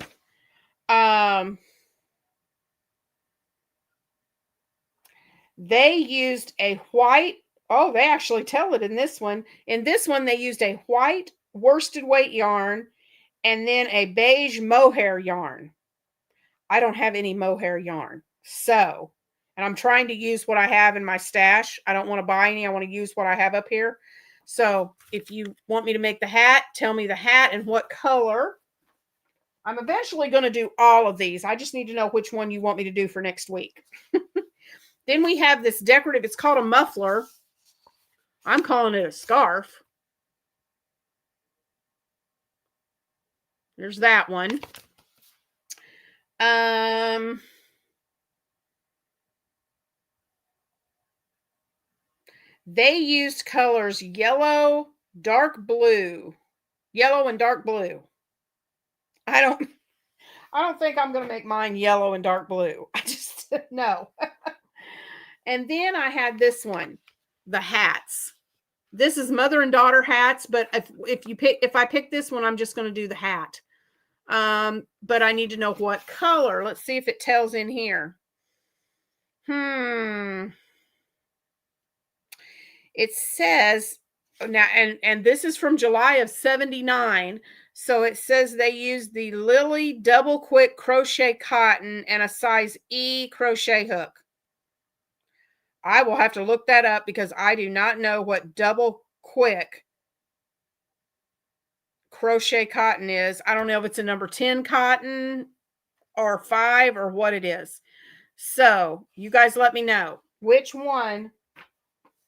They used a white, they actually tell it in this one. In this one, they used a white worsted weight yarn and then a beige mohair yarn. I don't have any mohair yarn. So, and I'm trying to use what I have in my stash. I don't want to buy any. I want to use what I have up here. So if you want me to make the hat, tell me the hat and what color. I'm eventually going to do all of these. I just need to know which one you want me to do for next week. Then we have this decorative. It's called a muffler. I'm calling it a scarf. There's that one. They used colors yellow, dark blue. Yellow and dark blue. I don't think I'm going to make mine yellow and dark blue. I just no. And then I had this one, the hats. This is mother and daughter hats, but if I pick this one, I'm just going to do the hat. But I need to know what color. Let's see if it tells in here. It says now, and this is from July of 79. So it says they used the Lily double quick crochet cotton and a size E crochet hook. I will have to look that up because I do not know what double quick crochet cotton is. I don't know if it's a number 10 cotton or 5 or what it is. So you guys let me know. Which one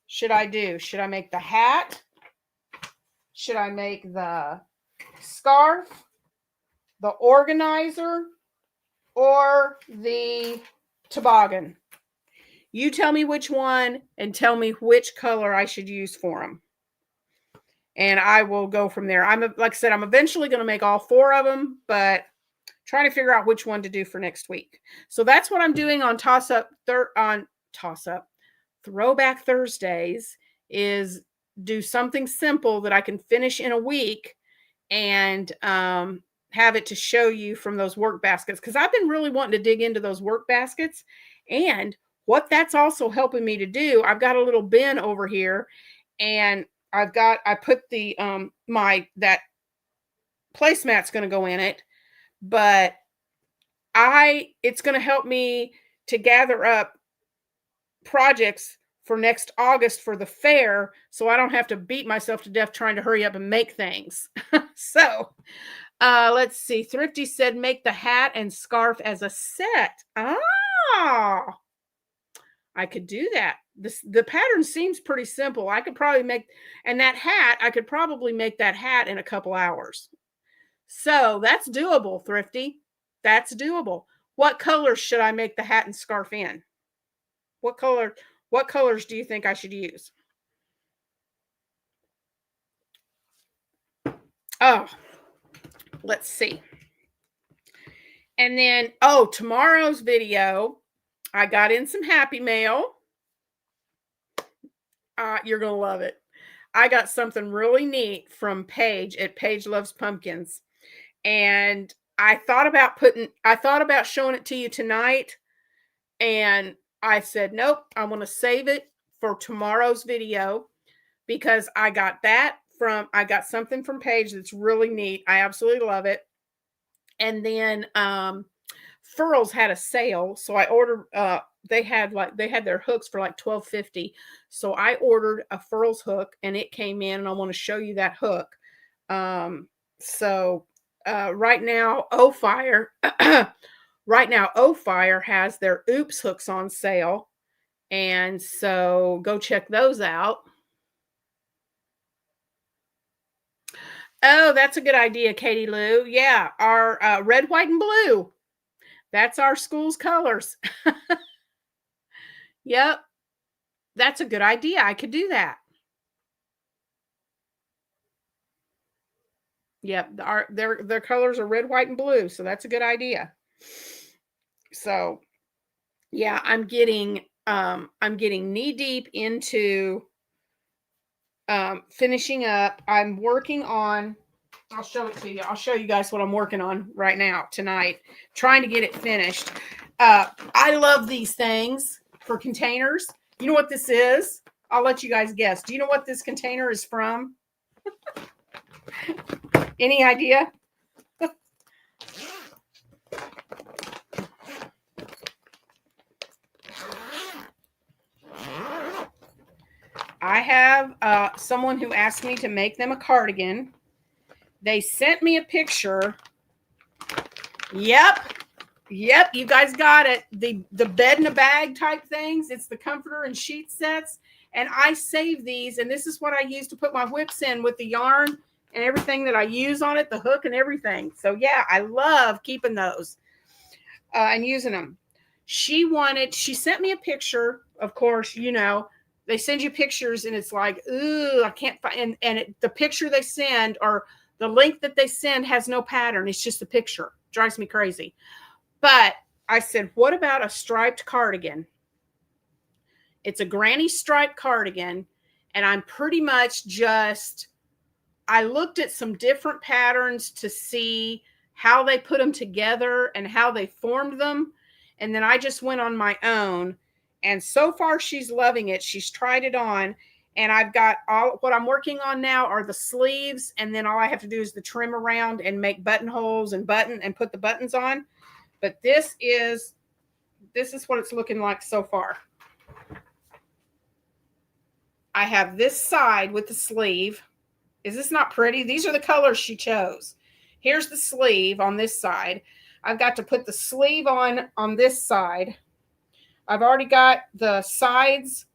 should I do? Should I make the hat? Should I make the scarf, the organizer, or the toboggan? You tell me which one and tell me which color I should use for them. And I will go from there. Like I said, I'm eventually going to make all 4 of them, but trying to figure out which one to do for next week. So that's what I'm doing on Throwback Thursdays, is do something simple that I can finish in a week and have it to show you from those work baskets, because I've been really wanting to dig into those work baskets. And what that's also helping me to do, I've got a little bin over here, and I put the that placemat's going to go in it, but it's going to help me to gather up projects for next August for the fair, so I don't have to beat myself to death trying to hurry up and make things. So let's see. Thrifty said make the hat and scarf as a set. I could do that. The pattern seems pretty simple. I could probably make, and that hat, I could probably make that hat in a couple hours. So that's doable, Thrifty. That's doable. What colors should I make the hat and scarf in? What colors do you think I should use? Oh, let's see. And then, tomorrow's video, I got in some happy mail. You're going to love it. I got something really neat from Paige at Paige Loves Pumpkins. And I thought about showing it to you tonight. And I said, nope, I want to save it for tomorrow's video, because I got something from Paige that's really neat. I absolutely love it. And then Furls had a sale, so I ordered they had their hooks for like $12.50. So I ordered a Furls hook, and it came in, and I want to show you that hook. So right now O-Fire has their Oops hooks on sale, and so go check those out. Oh, that's a good idea, Katie Lou. Yeah, our red, white, and blue. That's our school's colors. Yep, that's a good idea. I could do that. Yep, their colors are red, white, and blue, so that's a good idea. So, yeah, I'm getting knee deep into finishing up. I'm working on, I'll show it to you. I'll show you guys what I'm working on right now tonight, trying to get it finished. I love these things for containers. You know what this is? I'll let you guys guess. Do you know what this container is from? Any idea? I have someone who asked me to make them a cardigan. They sent me a picture Yep. Yep, you guys got it. The bed in a bag type things. It's the comforter and sheet sets. And I save these, and this is what I use to put my whips in with the yarn and everything that I use on it, the hook and everything. So yeah, I love keeping those and using them. She sent me a picture. Of course, they send you pictures, and it's like, ooh, I can't find. The picture they send, or the link that they send, has no pattern. It's just a picture. Drives me crazy. But I said, what about a striped cardigan? It's a granny striped cardigan. And I'm pretty much I looked at some different patterns to see how they put them together and how they formed them. And then I just went on my own. And so far, she's loving it. She's tried it on. And I've got what I'm working on now are the sleeves. And then all I have to do is the trim around and make buttonholes and put the buttons on. But this is what it's looking like so far. I have this side with the sleeve. Is this not pretty? These are the colors she chose. Here's the sleeve on this side. I've got to put the sleeve on this side. I've already got the sides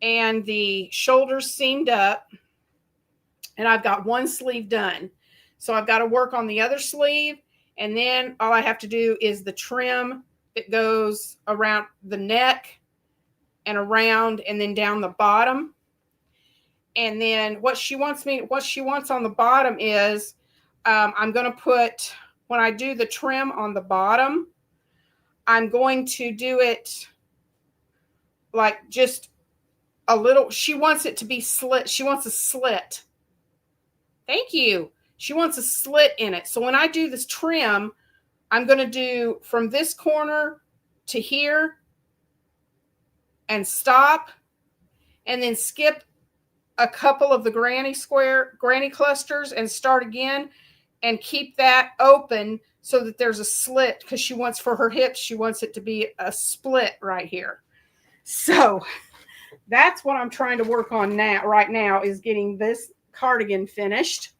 and the shoulders seamed up. And I've got one sleeve done. So I've got to work on the other sleeve. And then all I have to do is the trim that goes around the neck and around and then down the bottom. And then what she wants on the bottom is I'm going to put, when I do the trim on the bottom, I'm going to do it like just a little. She wants it to be slit. She wants a slit. Thank you. She wants a slit in it. So when I do this trim, I'm going to do from this corner to here and stop, and then skip a couple of the granny clusters and start again, and keep that open so that there's a slit, because she wants, for her hips, she wants it to be a split right here. So that's what I'm trying to work on right now, is getting this cardigan finished.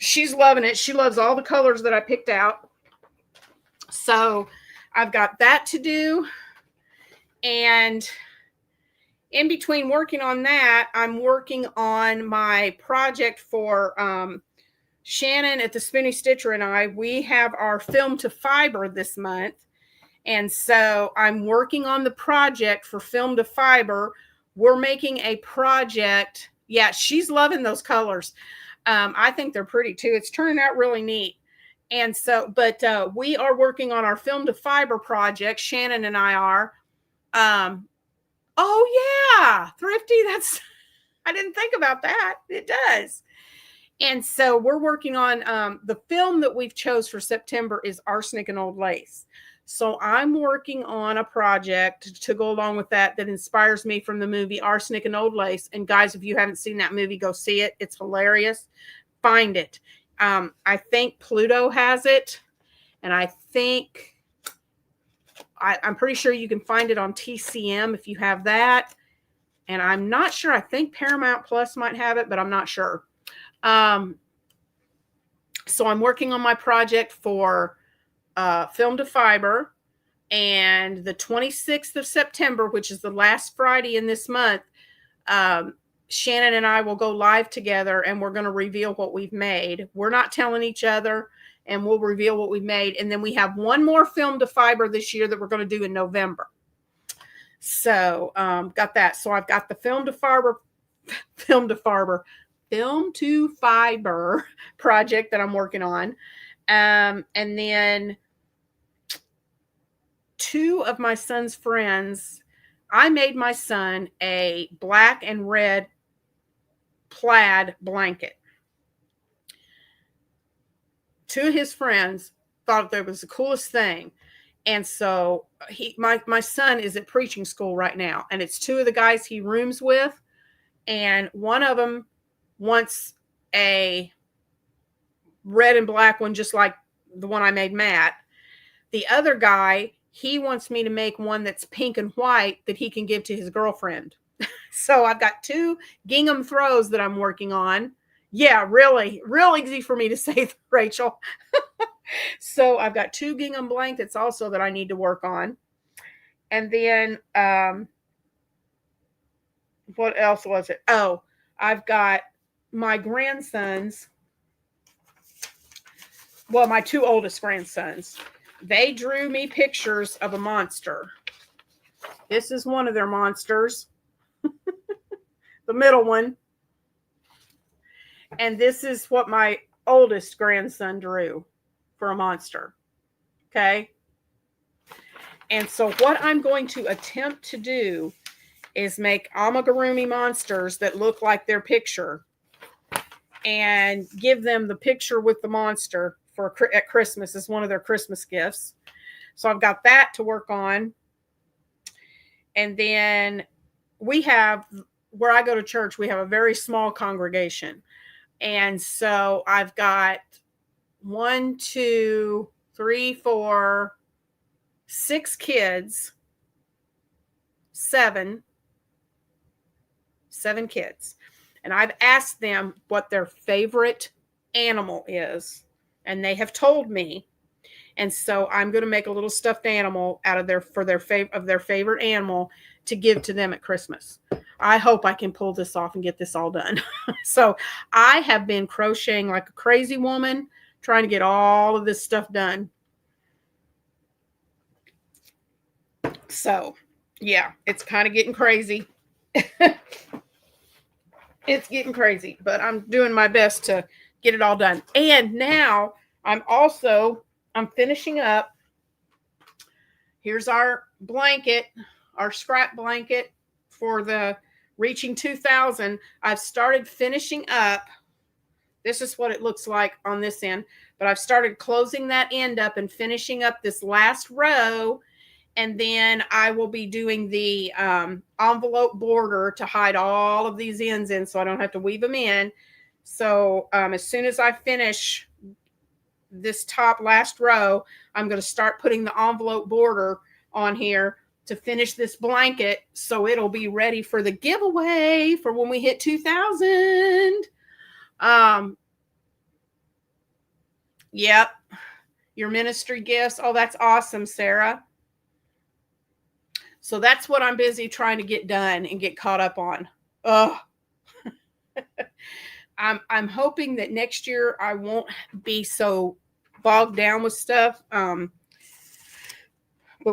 She's loving it. She loves all the colors that I picked out. So I've got that to do. And in between working on that, I'm working on my project for Shannon at the Spinny Stitcher and I. We have our film to fiber this month. And so I'm working on the project for film to fiber. We're making a project. Yeah, she's loving those colors. I think they're pretty too. It's turning out really neat. And so, but we are working on our film to fiber project. Shannon and I are. Oh yeah, Thrifty. I didn't think about that. It does. And so we're working on the film that we've chose for September is Arsenic and Old Lace. So I'm working on a project to go along with that inspires me from the movie Arsenic and Old Lace. And guys, if you haven't seen that movie, go see it. It's hilarious. Find it. I think Pluto has it. And I think I'm pretty sure you can find it on TCM if you have that. And I'm not sure. I think Paramount Plus might have it, but I'm not sure. So I'm working on my project for film to fiber, and the 26th of September, which is the last Friday in this month, Shannon and I will go live together, and we're going to reveal what we've made. We're not telling each other, and we'll reveal what we've made. And then we have one more film to fiber this year that we're going to do in November. So got that. So I've got the film to fiber project that I'm working on. And then two of my son's friends, I made my son a black and red plaid blanket. Two of his friends thought that was the coolest thing. And so my son is at preaching school right now, and it's two of the guys he rooms with. And one of them wants a red and black one, just like the one I made Matt. The other guy, he wants me to make one that's pink and white that he can give to his girlfriend. So I've got two gingham throws that I'm working on. Yeah, really, real easy for me to say, Rachel. So I've got 2 gingham blankets also that I need to work on. And then what else was it? Oh, I've got my grandsons. Well, my 2 oldest grandsons. They drew me pictures of a monster. This is one of their monsters, the middle one. And this is what my oldest grandson drew for a monster. Okay. And so what I'm going to attempt to do is make amigurumi monsters that look like their picture and give them the picture with the monster for at Christmas as one of their Christmas gifts. So I've got that to work on. And then we have, where I go to church, we have a very small congregation. And so I've got 1, 2, 3, 4, 6 kids, 7 kids. And I've asked them what their favorite animal is. And they have told me. And so I'm going to make a little stuffed animal out of their favorite animal to give to them at Christmas. I hope I can pull this off and get this all done. So I have been crocheting like a crazy woman, trying to get all of this stuff done. So yeah, it's kind of getting crazy. It's getting crazy, but I'm doing my best to get it all done. And now I'm finishing up. Here's our blanket, our scrap blanket for the reaching 2,000. I've started finishing up. This is what it looks like on this end, but I've started closing that end up and finishing up this last row. And then I will be doing the envelope border to hide all of these ends in so I don't have to weave them in. So as soon as I finish this top last row, I'm going to start putting the envelope border on here to finish this blanket so it'll be ready for the giveaway for when we hit 2,000. Yep. Your ministry gifts. Oh, that's awesome, Sarah. So that's what I'm busy trying to get done and get caught up on. Oh, I'm hoping that next year I won't be so bogged down with stuff. But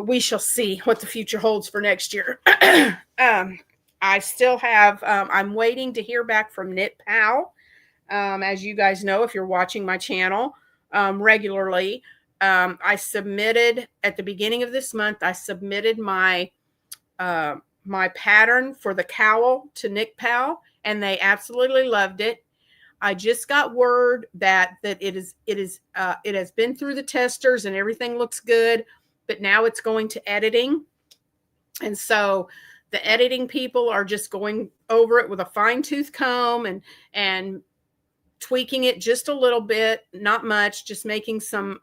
we shall see what the future holds for next year. I still have, I'm waiting to hear back from Knit Pal. As you guys know, if you're watching my channel regularly, I submitted at the beginning of this month, I submitted my pattern for the cowl to Knit Pal, and they absolutely loved it. I just got word that it has been through the testers and everything looks good, but now it's going to editing. And so the editing people are just going over it with a fine-tooth comb and tweaking it just a little bit, not much, just making some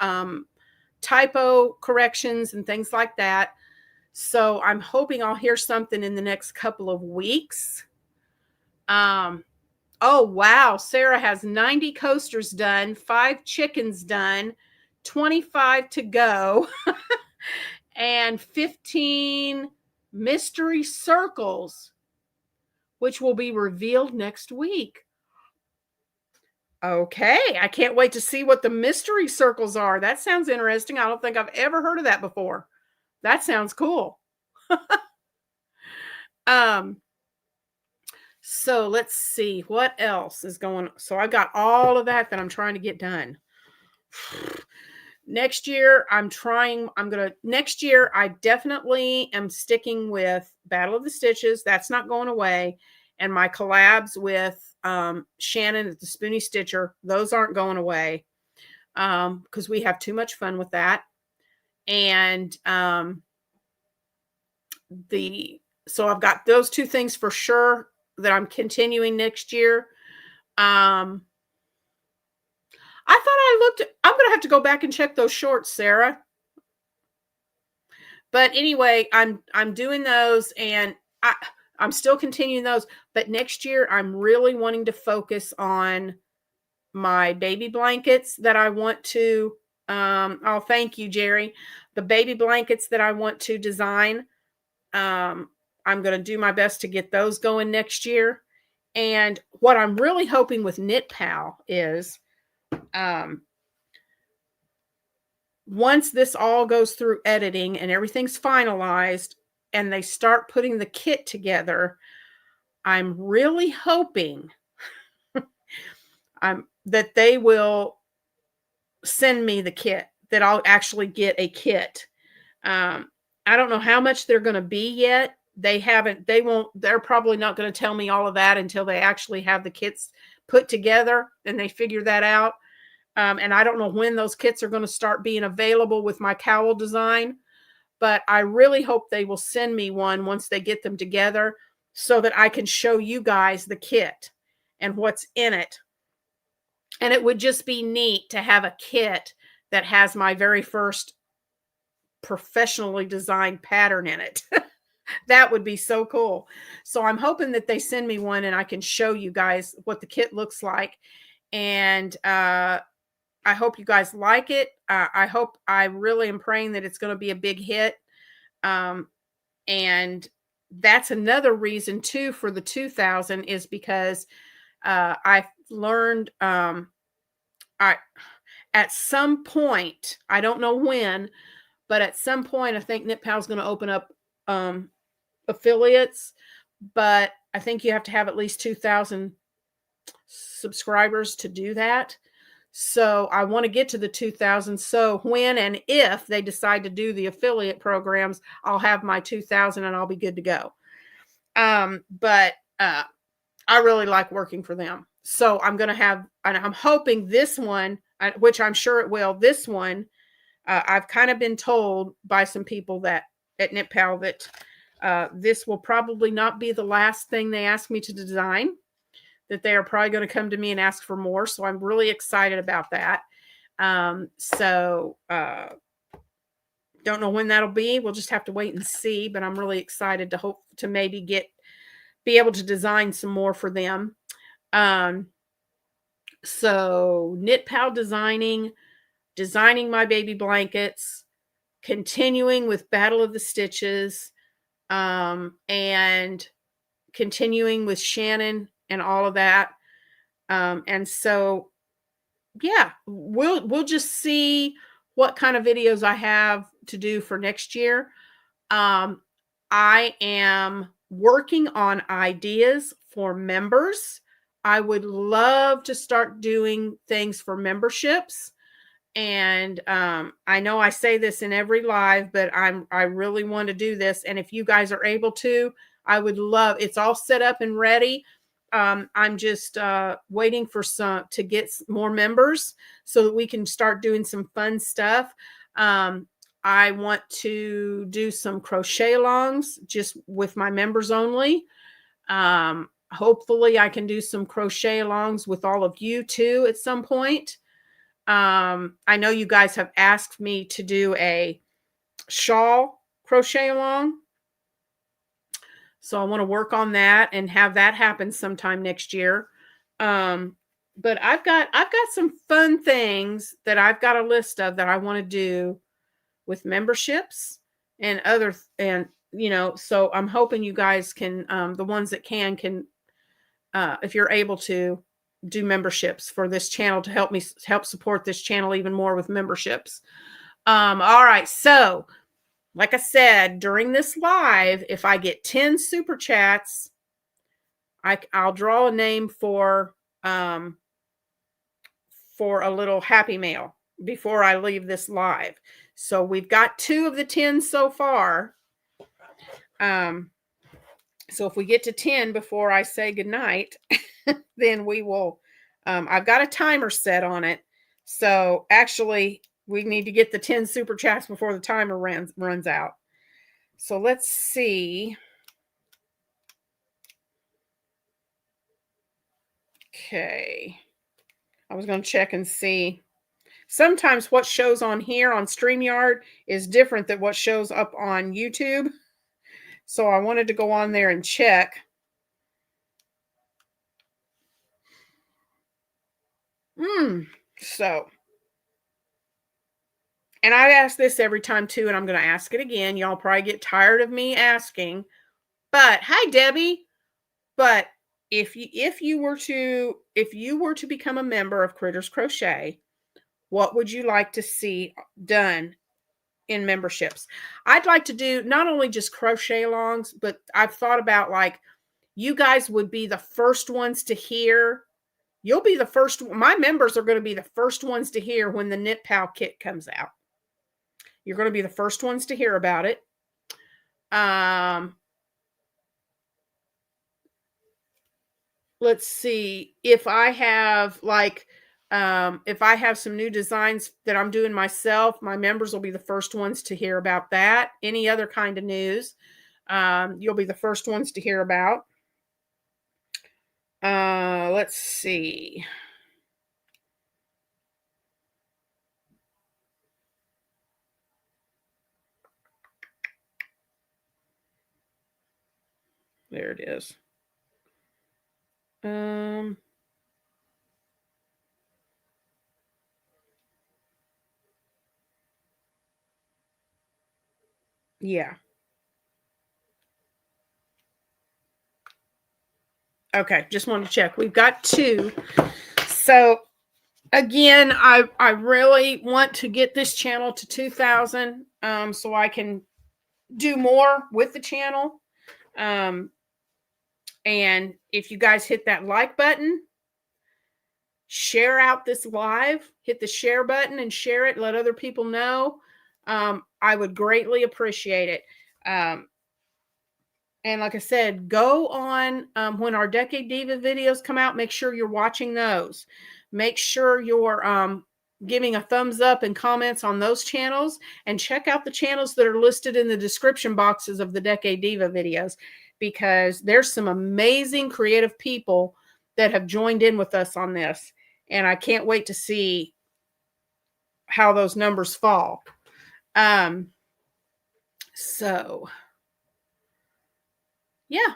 typo corrections and things like that. So I'm hoping I'll hear something in the next couple of weeks. Oh, wow. Sarah has 90 coasters done, 5 chickens done, 25 to go, and 15 mystery circles, which will be revealed next week. Okay. I can't wait to see what the mystery circles are. That sounds interesting. I don't think I've ever heard of that before. That sounds cool. So let's see what else is going on. So I got all of that I'm trying to get done. Next year, next year, I definitely am sticking with Battle of the Stitches. That's not going away. And my collabs with Shannon at the Spoonie Stitcher, those aren't going away because we have too much fun with that. And so I've got those 2 things for sure that I'm continuing next year. I'm going to have to go back and check those shorts, Sarah. But anyway, I'm doing those and I'm still continuing those. But next year, I'm really wanting to focus on my baby blankets that I want to Oh, thank you, Jerry. The baby blankets that I want to design, um, I'm going to do my best to get those going next year. And what I'm really hoping with KnitPal is, um, once this all goes through editing and everything's finalized and they start putting the kit together, I'm really hoping that they will send me the kit, that I'll actually get a kit. Um, I don't know how much they're going to be yet. They're probably not going to tell me all of that until they actually have the kits put together and they figure that out. And I don't know when those kits are going to start being available with my cowl design, but I really hope they will send me one once they get them together so that I can show you guys the kit and what's in it. And it would just be neat to have a kit that has my very first professionally designed pattern in it. That would be so cool. So I'm hoping that they send me one and I can show you guys what the kit looks like. And I hope you guys like it. I really am praying that it's going to be a big hit. And that's another reason too for the 2000 is because I've learned at some point, I don't know when, but at some point I think KnitPal is going to open up affiliates, but I think you have to have at least 2,000 subscribers to do that. So I want to get to the 2,000. So when and if they decide to do the affiliate programs, I'll have my 2,000 and I'll be good to go. But I really like working for them. So I'm going to have, and I'm hoping this one, which I'm sure it will, this one, I've kind of been told by some people that at KnitPal that this will probably not be the last thing they ask me to design, that they are probably going to come to me and ask for more. So I'm really excited about that. Don't know when that'll be. We'll just have to wait and see, but I'm really excited to hope to maybe be able to design some more for them. So KnitPal designing my baby blankets, continuing with Battle of the Stitches, and continuing with Shannon and all of that. And so, yeah, we'll just see what kind of videos I have to do for next year. I am working on ideas for members. I would love to start doing things for memberships. And I know I say this in every live, but I really want to do this. And if you guys are able to, I would love, it's all set up and ready. I'm just waiting for to get more members so that we can start doing some fun stuff. I want to do some crochet alongs just with my members only. Hopefully I can do some crochet alongs with all of you too at some point. I know you guys have asked me to do a shawl crochet along. So I want to work on that and have that happen sometime next year. But I've got some fun things that I've got a list of that I want to do with memberships and other, and so I'm hoping you guys can, the ones that can, if you're able to, do memberships for this channel to help support this channel even more with memberships. All right. So like I said, during this live, if I get 10 super chats, I'll draw a name for a little happy mail before I leave this live. So we've got 2 of the 10 so far. So if we get to 10 before I say goodnight, then we will, I've got a timer set on it. So actually we need to get the 10 super chats before the timer runs out. So let's see. Okay. I was going to check and see. Sometimes what shows on here on StreamYard is different than what shows up on YouTube. So I wanted to go on there and check. So and I ask this every time too, and I'm going to ask it again. Y'all probably get tired of me asking, but hi, Debbie. But if you were to become a member of Critters Crochet, what would you like to see done in memberships? I'd like to do not only just crochet alongs, but I've thought about, like, you guys would be the first ones to hear. You'll be the first. My members are going to be the first ones to hear when the Knit Pal kit comes out. You're going to be the first ones to hear about it. Let's see, if I have if I have some new designs that I'm doing myself, my members will be the first ones to hear about that. Any other kind of news, you'll be the first ones to hear about. Let's see. There it is. Yeah. Okay, just wanted to check. We've got 2. So again, I really want to get this channel to 2,000, so I can do more with the channel. And if you guys hit that like button, share out this live, hit the share button and share it, let other people know. I would greatly appreciate it. And like I said, go on when our Decade Diva videos come out, make sure you're watching those. Make sure you're giving a thumbs up and comments on those channels, and check out the channels that are listed in the description boxes of the Decade Diva videos, because there's some amazing creative people that have joined in with us on this. And I can't wait to see how those numbers fall. So yeah.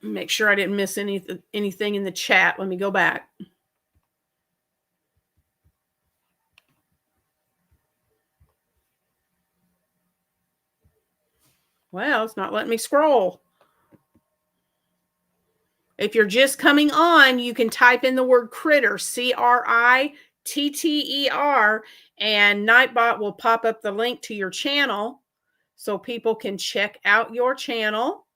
Make sure I didn't miss anything in the chat. Let me go back. Well, it's not letting me scroll. If you're just coming on, you can type in the word critter, CRITTER, and Nightbot will pop up the link to your channel so people can check out your channel.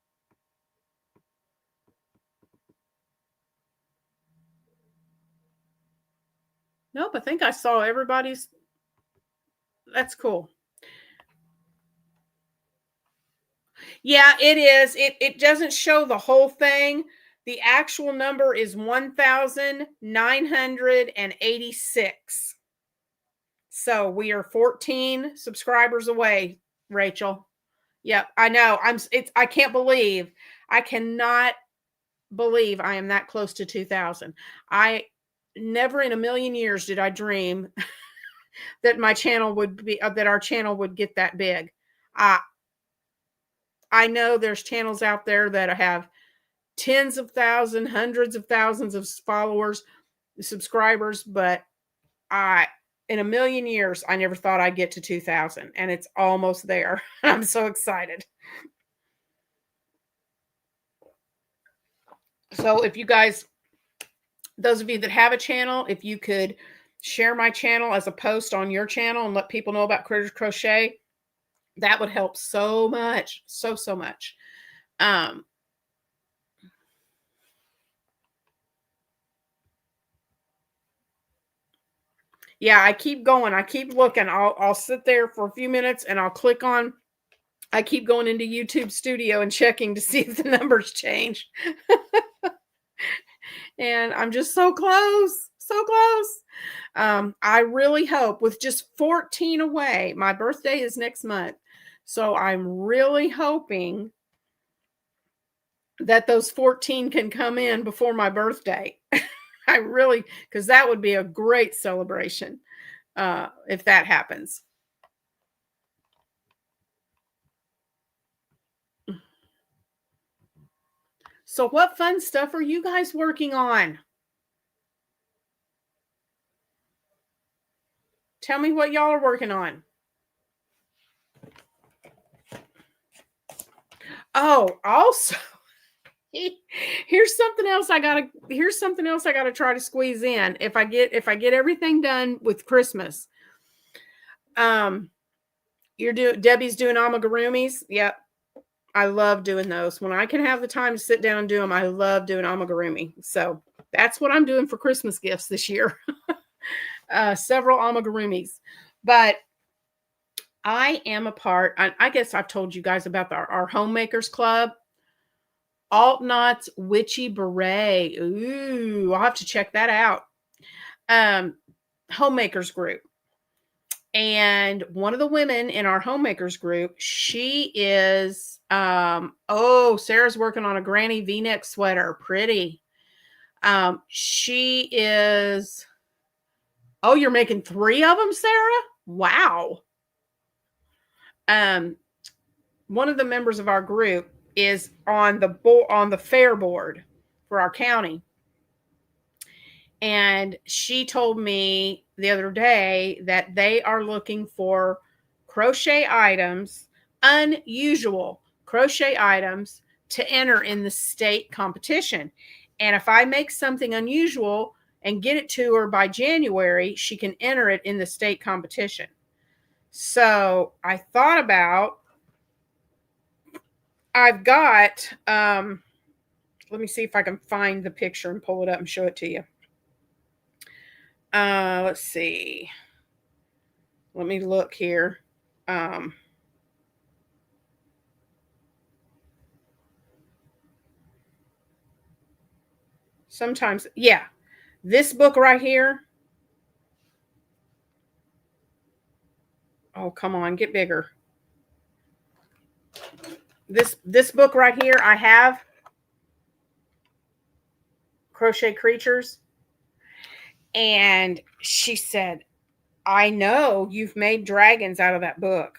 Nope, I think I saw everybody's. That's cool. Yeah, it is. It doesn't show the whole thing. The actual number is 1,986. So we are 14 subscribers away, Rachel. Yep, I know. I can't believe. I cannot believe I am that close to 2,000. I never in a million years did I dream that my channel would be that our channel would get that big. I know there's channels out there that have tens of thousands, hundreds of thousands of followers, subscribers, but in a million years, I never thought I'd get to 2,000, and it's almost there. I'm so excited. So if you guys, those of you that have a channel, if you could share my channel as a post on your channel and let people know about Critters Crochet, that would help so much. So much. Yeah, I keep going. I keep looking. I'll sit there for a few minutes and I'll click on. I keep going into YouTube Studio and checking to see if the numbers change. And I'm just so close. So close. I really hope, with just 14 away, my birthday is next month. So I'm really hoping that those 14 can come in before my birthday. I really, because that would be a great celebration if that happens. So what fun stuff are you guys working on? Tell me what y'all are working on. Oh, also, here's something else I gotta try to squeeze in if I get everything done with Christmas. Debbie's doing amigurumis. Yep. I love doing those. When I can have the time to sit down and do them, I love doing amigurumi. So that's what I'm doing for Christmas gifts this year. Several amigurumis. But I am a part, I guess I've told you guys about our homemakers club. Alt Knots Witchy Beret. Ooh, I'll have to check that out. Homemakers group. And one of the women in our homemakers group, she is, Sarah's working on a granny V-neck sweater. Pretty. She is, you're making 3 of them, Sarah? Wow. One of the members of our group is on the fair board for our county. And she told me the other day that they are looking for crochet items, unusual crochet items to enter in the state competition. And if I make something unusual and get it to her by January, she can enter it in the state competition. So I thought about, I've got, let me see if I can find the picture and pull it up and show it to you. Let's see. Let me look here. Sometimes, yeah. This book right here. Oh, come on, get bigger. This book right here, I have Crochet Creatures. And she said, I know you've made dragons out of that book.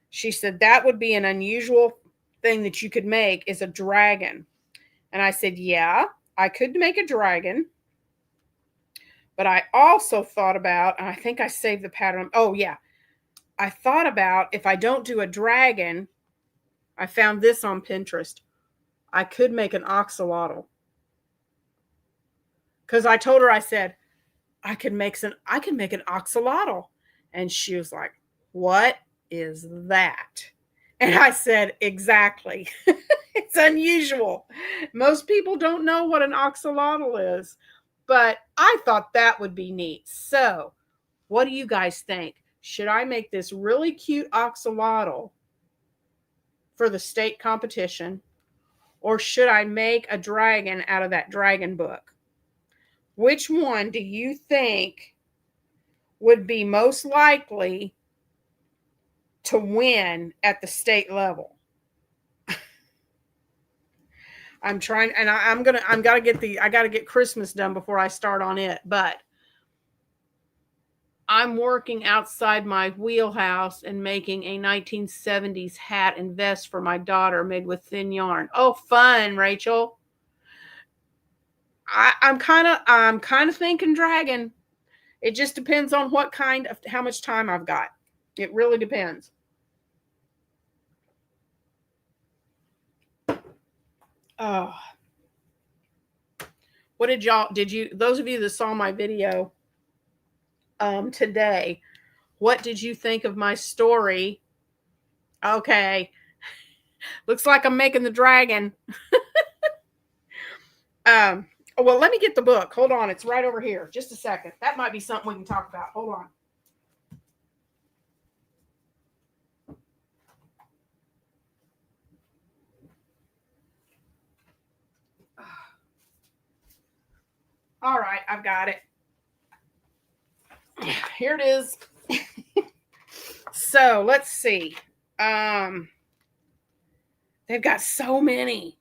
She said that would be an unusual thing that you could make, is a dragon. And I said, yeah, I could make a dragon. But I also thought about, and I think I saved the pattern. Oh, yeah. I thought about, if I don't do a dragon, I found this on Pinterest. I could make an axolotl. Because I told her, I said, I can make an axolotl. And she was like, what is that? And I said, exactly. It's unusual. Most people don't know what an axolotl is. But I thought that would be neat. So, what do you guys think? Should I make this really cute axolotl for the state competition? Or should I make a dragon out of that dragon book? Which one do you think would be most likely to win at the state level? I'm trying, and I gotta get Christmas done before I start on it, but I'm working outside my wheelhouse and making a 1970s hat and vest for my daughter made with thin yarn. Oh, fun, Rachel. I'm kind of thinking dragon. It just depends on how much time I've got. It really depends. Oh. What those of you that saw my video today, what did you think of my story? Okay. Looks like I'm making the dragon. Well, let me get the book. Hold on. It's right over here. Just a second. That might be something we can talk about. Hold on. All right. I've got it. Here it is. So let's see. They've got so many.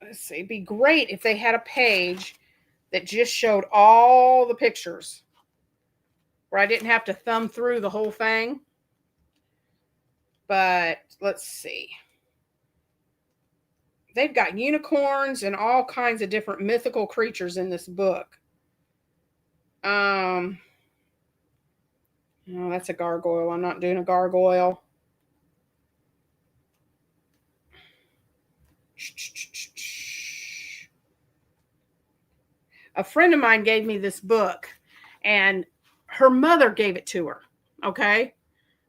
Let's see. It'd be great if they had a page that just showed all the pictures, where I didn't have to thumb through the whole thing. But let's see. They've got unicorns and all kinds of different mythical creatures in this book. Oh, that's a gargoyle. I'm not doing a gargoyle. A friend of mine gave me this book, and her mother gave it to her. Okay.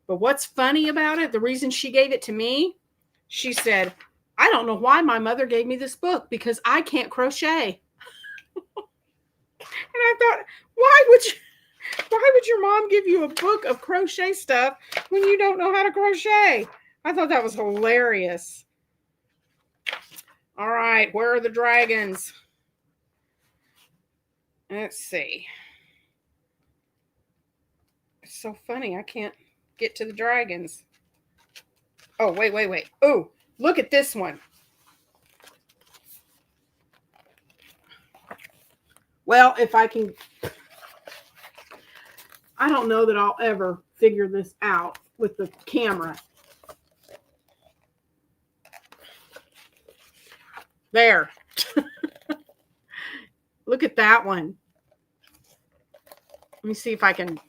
But what's funny about it, the reason she gave it to me, she said, I don't know why my mother gave me this book because I can't crochet. And I thought, why would your mom give you a book of crochet stuff when you don't know how to crochet? I thought that was hilarious. All right, where are the dragons? Let's see. It's so funny. I can't get to the dragons. Oh, wait. Oh, look at this one. Well, if I can, I don't know that I'll ever figure this out with the camera. There. Look at that one. Let me see if I can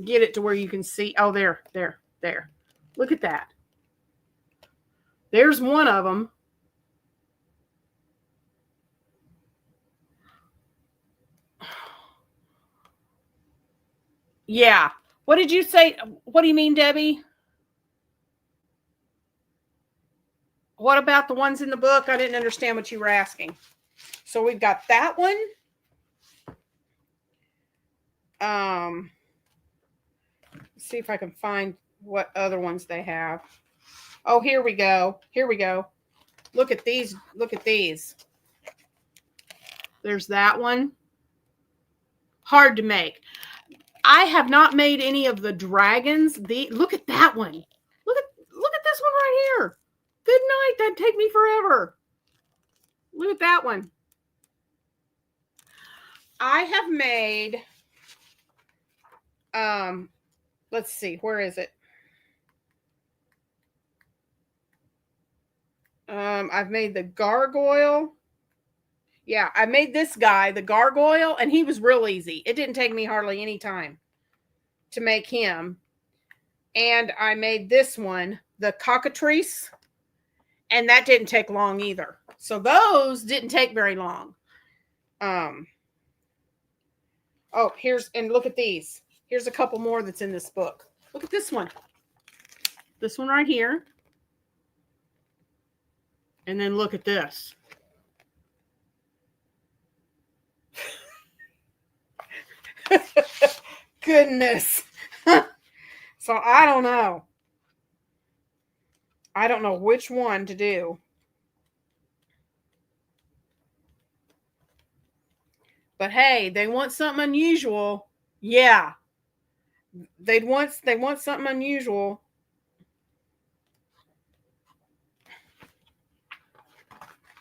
get it to where you can see. Oh, there. Look at that. There's one of them. Yeah. What did you say? What do you mean, Debbie? What about the ones in the book? I didn't understand what you were asking. So we've got that one. Let's see if I can find what other ones they have. Oh, here we go. Look at these. There's that one. Hard to make. I have not made any of the dragons. Look at that one. Look at this one right here. Good night. That'd take me forever. Look at that one. I have made, let's see, where is it? I've made the gargoyle. Yeah, I made this guy, the gargoyle, and he was real easy. It didn't take me hardly any time to make him. And I made this one, the cockatrice, and that didn't take long either. So those didn't take very long. Oh, and look at these. Here's a couple more that's in this book. Look at this one. This one right here. And then look at this. Goodness. So I don't know. I don't know which one to do. But hey, they want something unusual. Yeah. They want something unusual.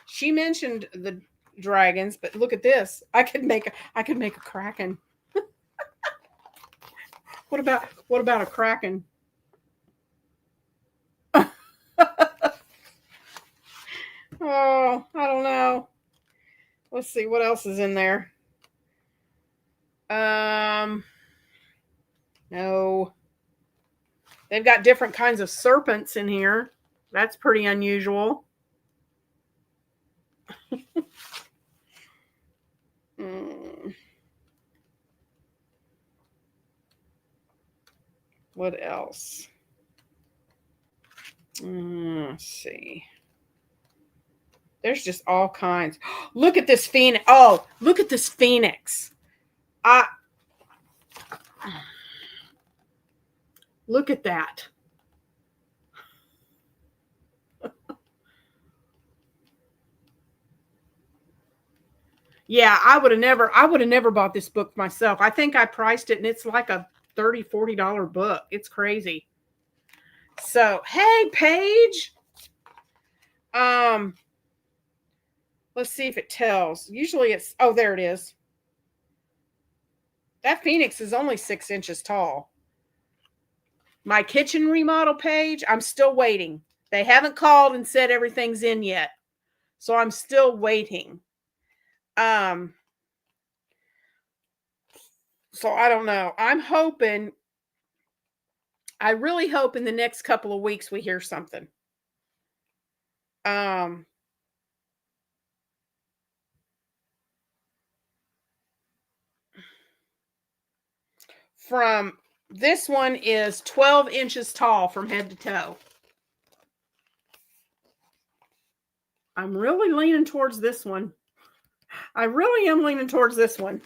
She mentioned the dragons, but look at this. I could make a kraken. What about a kraken? Oh, I don't know. Let's see what else is in there. No. They've got different kinds of serpents in here. That's pretty unusual. What else? Let's see. There's just all kinds. Look at this phoenix. Oh, look at this phoenix. Look at that. Yeah, I would have never bought this book myself. I think I priced it and it's like a $30, $40 book. It's crazy. So, hey, Paige. Let's see if it tells. Usually it's, oh, there it is. That phoenix is only 6 inches tall. My kitchen remodel page, I'm still waiting. They haven't called and said everything's in yet. So I'm still waiting. So I don't know. I'm hoping I really hope in the next couple of weeks we hear something. Um, from this one is 12 inches tall from head to toe. I'm really leaning towards this one. I really am leaning towards this one.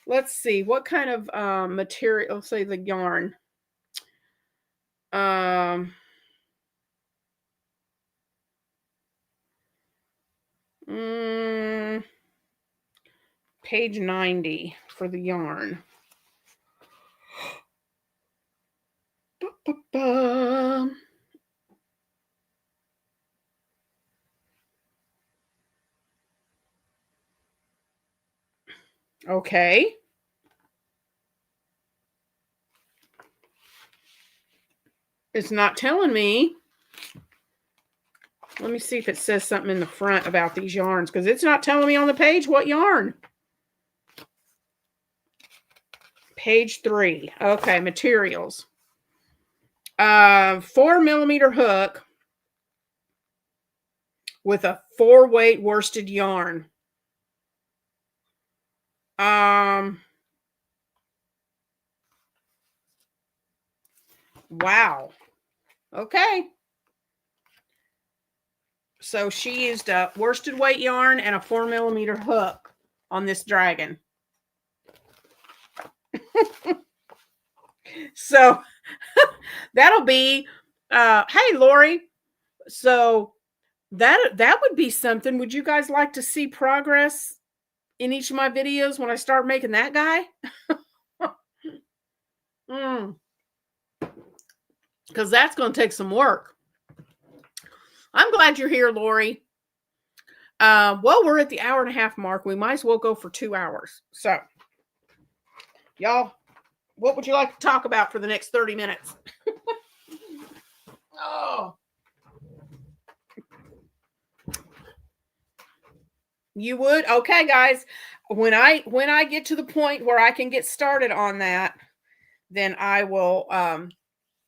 Let's see. What kind of material? Let's say the yarn. Um, mm, page 90 for the yarn. Ba-ba-ba. Okay. It's not telling me. Let me see if it says something in the front about these yarns, because it's not telling me on the page what yarn. Page 3. Okay, materials. 4mm hook with a 4-weight worsted yarn. Wow. Okay. So she used a worsted weight yarn and a 4mm hook on this dragon. So that'll be hey Lori. So that would be something. Would you guys like to see progress in each of my videos when I start making that guy? Because that's going to take some work. I'm glad you're here, Lori. Well, we're at the 1.5 hour mark. We might as well go for 2 hours. So, y'all, what would you like to talk about for the next 30 minutes? Oh. You would? Okay, guys. When I get to the point where I can get started on that, then I will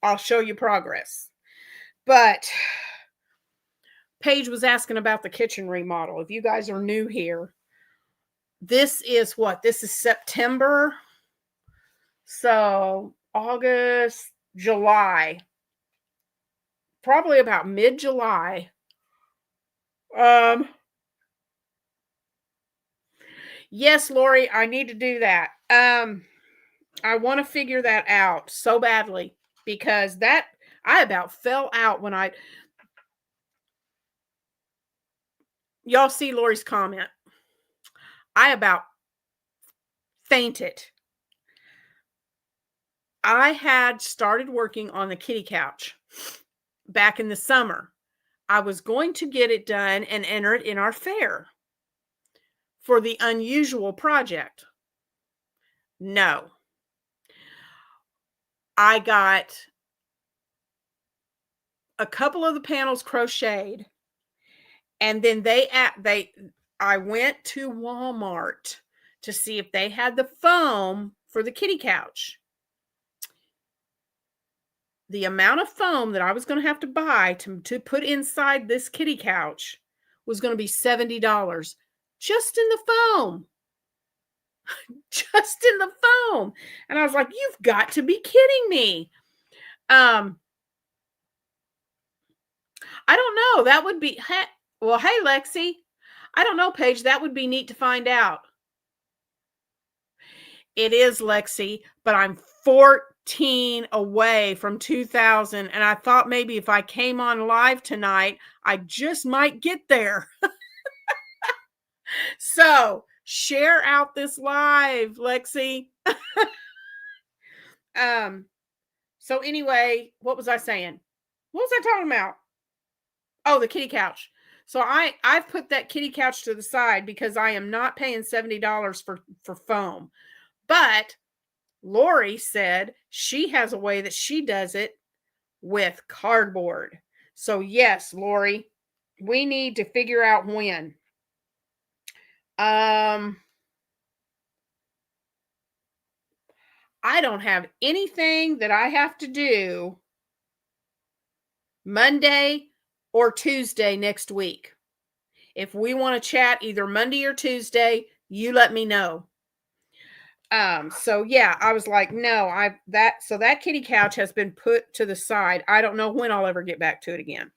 I'll show you progress. But Paige was asking about the kitchen remodel. If you guys are new here, this is what? This is September. So August, July, probably about mid-July. Yes, Lori, I need to do that. I want to figure that out so badly, because that I about fell out when y'all see Lori's comment. I about fainted. I had started working on the kitty couch back in the summer. I was going to get it done and enter it in our fair for the unusual project. No. I got a couple of the panels crocheted, and then I went to Walmart to see if they had the foam for the kitty couch. The amount of foam that I was going to have to buy to put inside this kitty couch was going to be $70 just in the foam. Just in the foam. And I was like, you've got to be kidding me. I don't know. That would be, well, hey, Lexi. I don't know, Paige. That would be neat to find out. It is, Lexi, but I'm 14 away from 2000. And I thought maybe if I came on live tonight, I just might get there. So share out this live, Lexi. So anyway, what was I saying? What was I talking about? Oh, the kitty couch. So I've put that kitty couch to the side because I am not paying $70 for foam. But Lori said she has a way that she does it with cardboard. So yes, Lori, we need to figure out when. I don't have anything that I have to do Monday or Tuesday next week. If we want to chat either Monday or Tuesday, you let me know. So yeah, I was like, no, so that kitty couch has been put to the side. I don't know when I'll ever get back to it again.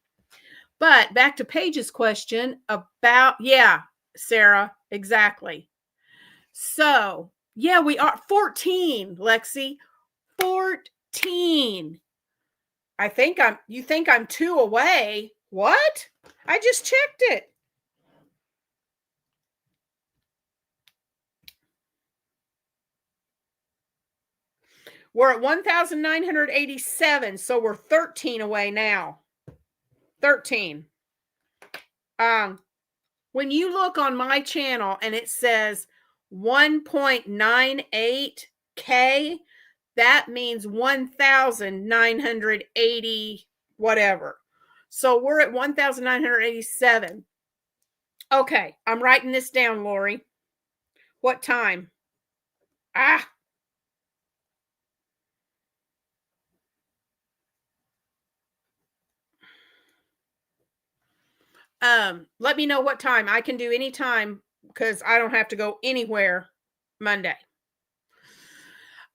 But back to Paige's question about, yeah, Sarah, exactly. So, yeah, we are 14, Lexi. 14. You think I'm 2 away? What? I just checked it. We're at 1,987, so we're 13 away now. 13. When you look on my channel and it says 1.98K, that means 1,980 whatever. So we're at 1,987. Okay, I'm writing this down, Lori. What time? Let me know what time. I can do any time because I don't have to go anywhere Monday.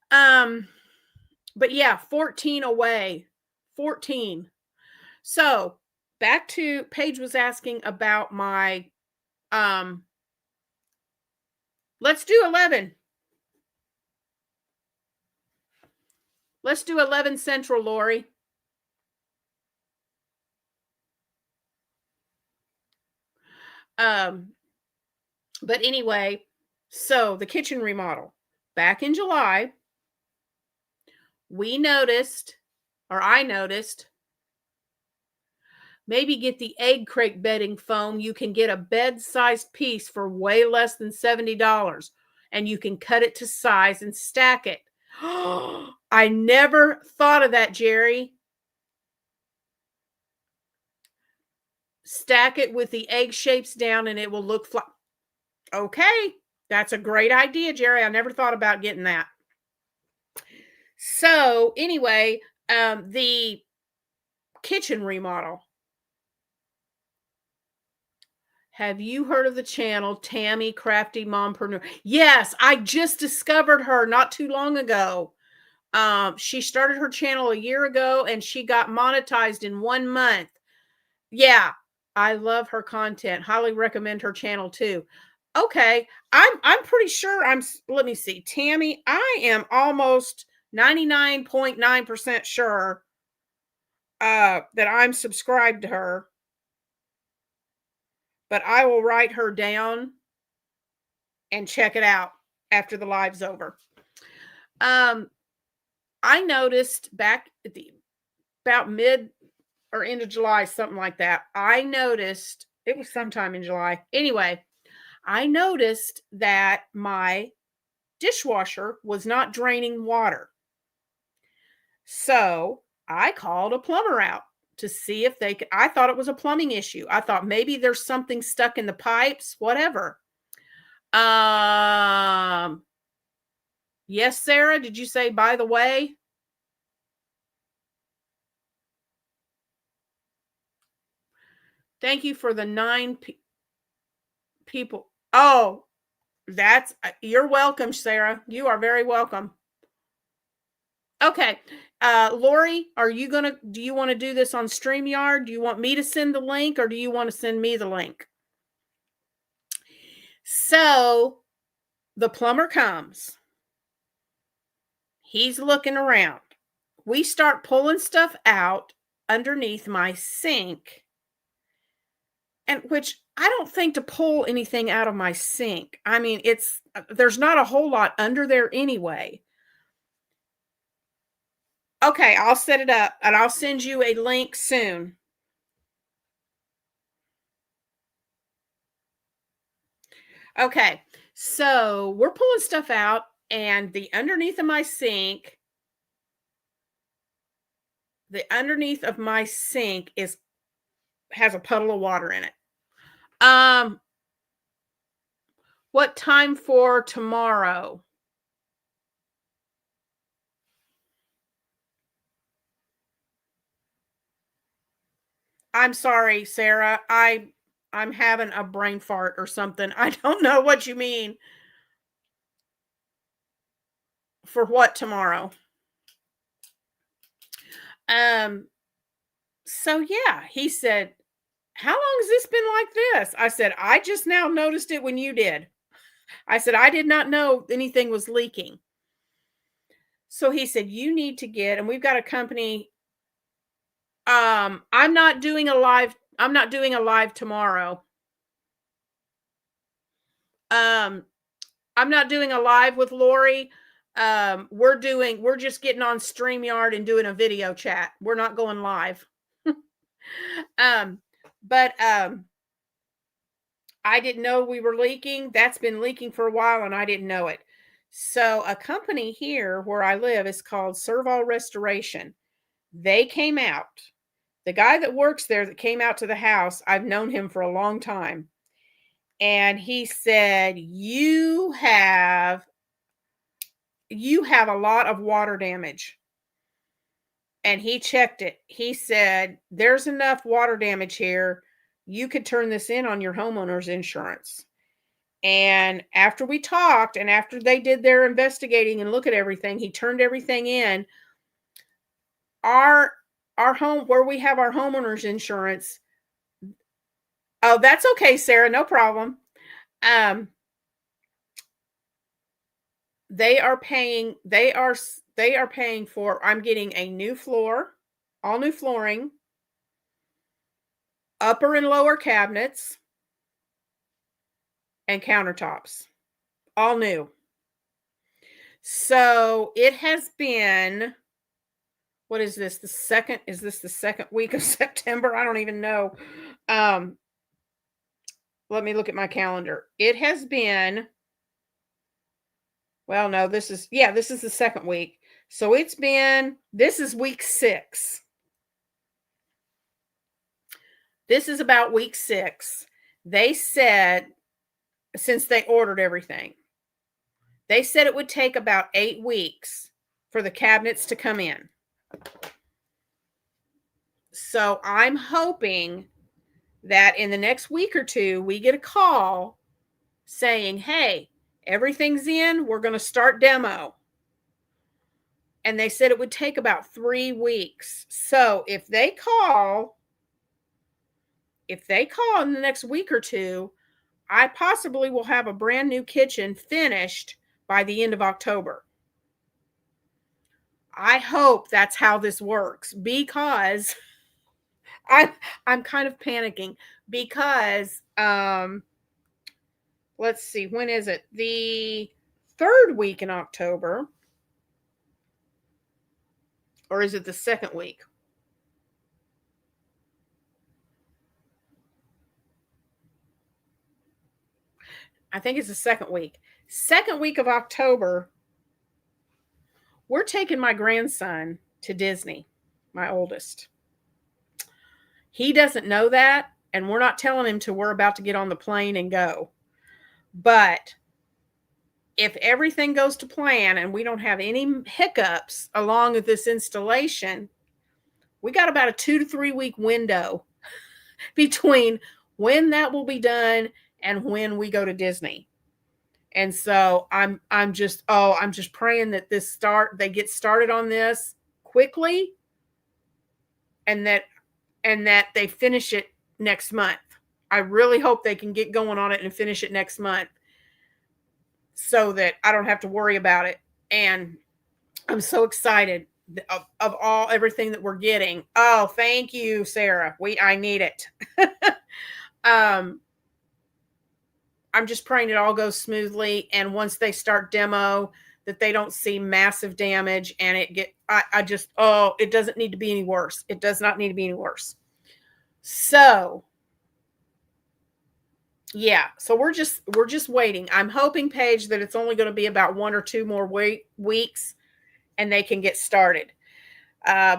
But yeah, 14 away. 14. So back to Paige was asking about my let's do 11. Let's do 11 Central, Lori. But anyway, so the kitchen remodel. Back in July, I noticed, maybe get the egg crate bedding foam. You can get a bed-sized piece for way less than $70, and you can cut it to size and stack it. I never thought of that, Jerry. Stack it with the egg shapes down and it will look flat. Okay, that's a great idea, Jerry. I never thought about getting that. So anyway, the kitchen remodel. Have you heard of the channel Tammy Crafty Mompreneur? Yes, I just discovered her not too long ago. She started her channel a year ago and she got monetized in 1 month. Yeah, I love her content. Highly recommend her channel too. Okay, I'm pretty sure let me see. Tammy, I am almost 99.9% sure that I'm subscribed to her. But I will write her down and check it out after the live's over. I noticed back at about mid or end of July, something like that. I noticed it was sometime in July. Anyway, I noticed that my dishwasher was not draining water. So I called a plumber out to see if they could. I thought it was a plumbing issue. I thought maybe there's something stuck in the pipes, whatever. Yes, Sarah, did you say by the way? Thank you for the 9 people. Oh, you're welcome, Sarah. You are very welcome. Okay. Lori, do you want to do this on StreamYard? Do you want me to send the link or do you want to send me the link? So the plumber comes. He's looking around. We start pulling stuff out underneath my sink. And which I don't think to pull anything out of my sink. I mean, there's not a whole lot under there anyway. Okay, I'll set it up and I'll send you a link soon. Okay, so we're pulling stuff out and the underneath of my sink has a puddle of water in it. What time for tomorrow? I'm sorry, Sarah. I'm having a brain fart or something. I don't know what you mean. For what tomorrow? Um, so yeah, he said, "How long has this been like this?" I said, "I just now noticed it when you did." I said, "I did not know anything was leaking." So he said, "You need to get," and we've got a company. I'm not doing a live tomorrow. Um, I'm not doing a live with Lori. We're just getting on StreamYard and doing a video chat. We're not going live. um, but I didn't know we were leaking. That's been leaking for a while and I didn't know it. So a company here where I live is called Serval Restoration. They came out. The guy that works there that came out to the house, I've known him for a long time. And he said, you have a lot of water damage. And he checked it. He said, there's enough water damage here. You could turn this in on your homeowner's insurance. And after we talked and after they did their investigating and look at everything, he turned everything in. Our home where we have our homeowner's insurance. Oh, that's okay, Sarah, no problem. They are paying for, I'm getting a new floor, all new flooring, upper and lower cabinets, and countertops. All new. So it has been, what is this? Is this the second week of September? I don't even know. Let me look at my calendar. It has been, well, no, this is the second week. So this is week 6. This is about week 6. They said, since they ordered everything, they said it would take about 8 weeks for the cabinets to come in. So I'm hoping that in the next week or two, we get a call saying, hey, everything's in, we're going to start demo. And they said it would take about 3 weeks. So if they call in the next week or two, I possibly will have a brand new kitchen finished by the end of October. I hope that's how this works, because I'm kind of panicking because let's see, when is it? The 3rd week in October, or is it the 2nd week? I think it's the 2nd week. 2nd week of October, we're taking my grandson to Disney, my oldest. He doesn't know that, and we're not telling him till we're about to get on the plane and go. But if everything goes to plan and we don't have any hiccups along with this installation, we got about a 2 to 3 week window between when that will be done and when we go to Disney. And so I'm just praying that they get started on this quickly, and that they finish it next month. I really hope they can get going on it and finish it next month so that I don't have to worry about it. And I'm so excited of everything that we're getting. Oh, thank you, Sarah. I need it. I'm just praying it all goes smoothly, and once they start demo, that they don't see massive damage, and it doesn't need to be any worse. It does not need to be any worse. So yeah, so we're just waiting. I'm hoping, Paige, that it's only going to be about 1 or 2 more weeks and they can get started.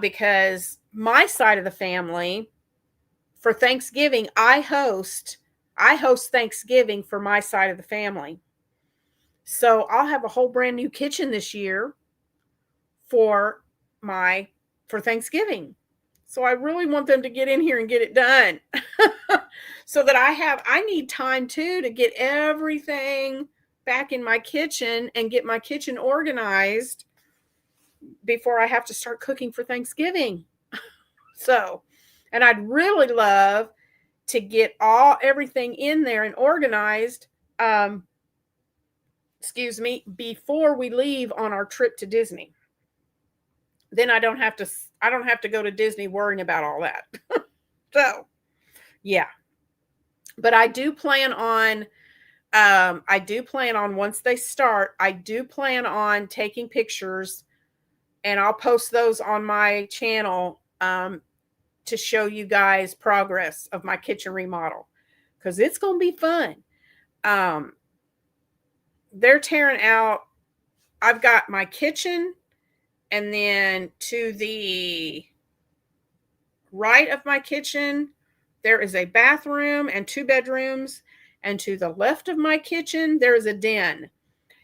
Because my side of the family, for Thanksgiving, I host Thanksgiving for my side of the family. So I'll have a whole brand new kitchen this year for Thanksgiving. So I really want them to get in here and get it done. So that I need time too to get everything back in my kitchen and get my kitchen organized before I have to start cooking for Thanksgiving. So, and I'd really love to get everything in there and organized, um, excuse me, before we leave on our trip to Disney. Then I don't have to go to Disney worrying about all that. So, yeah. But I do plan on once they start, I do plan on taking pictures, and I'll post those on my channel to show you guys progress of my kitchen remodel, because it's going to be fun. They're tearing out, I've got my kitchen, and then to the right of my kitchen, there is a bathroom and 2 bedrooms. And to the left of my kitchen, there is a den.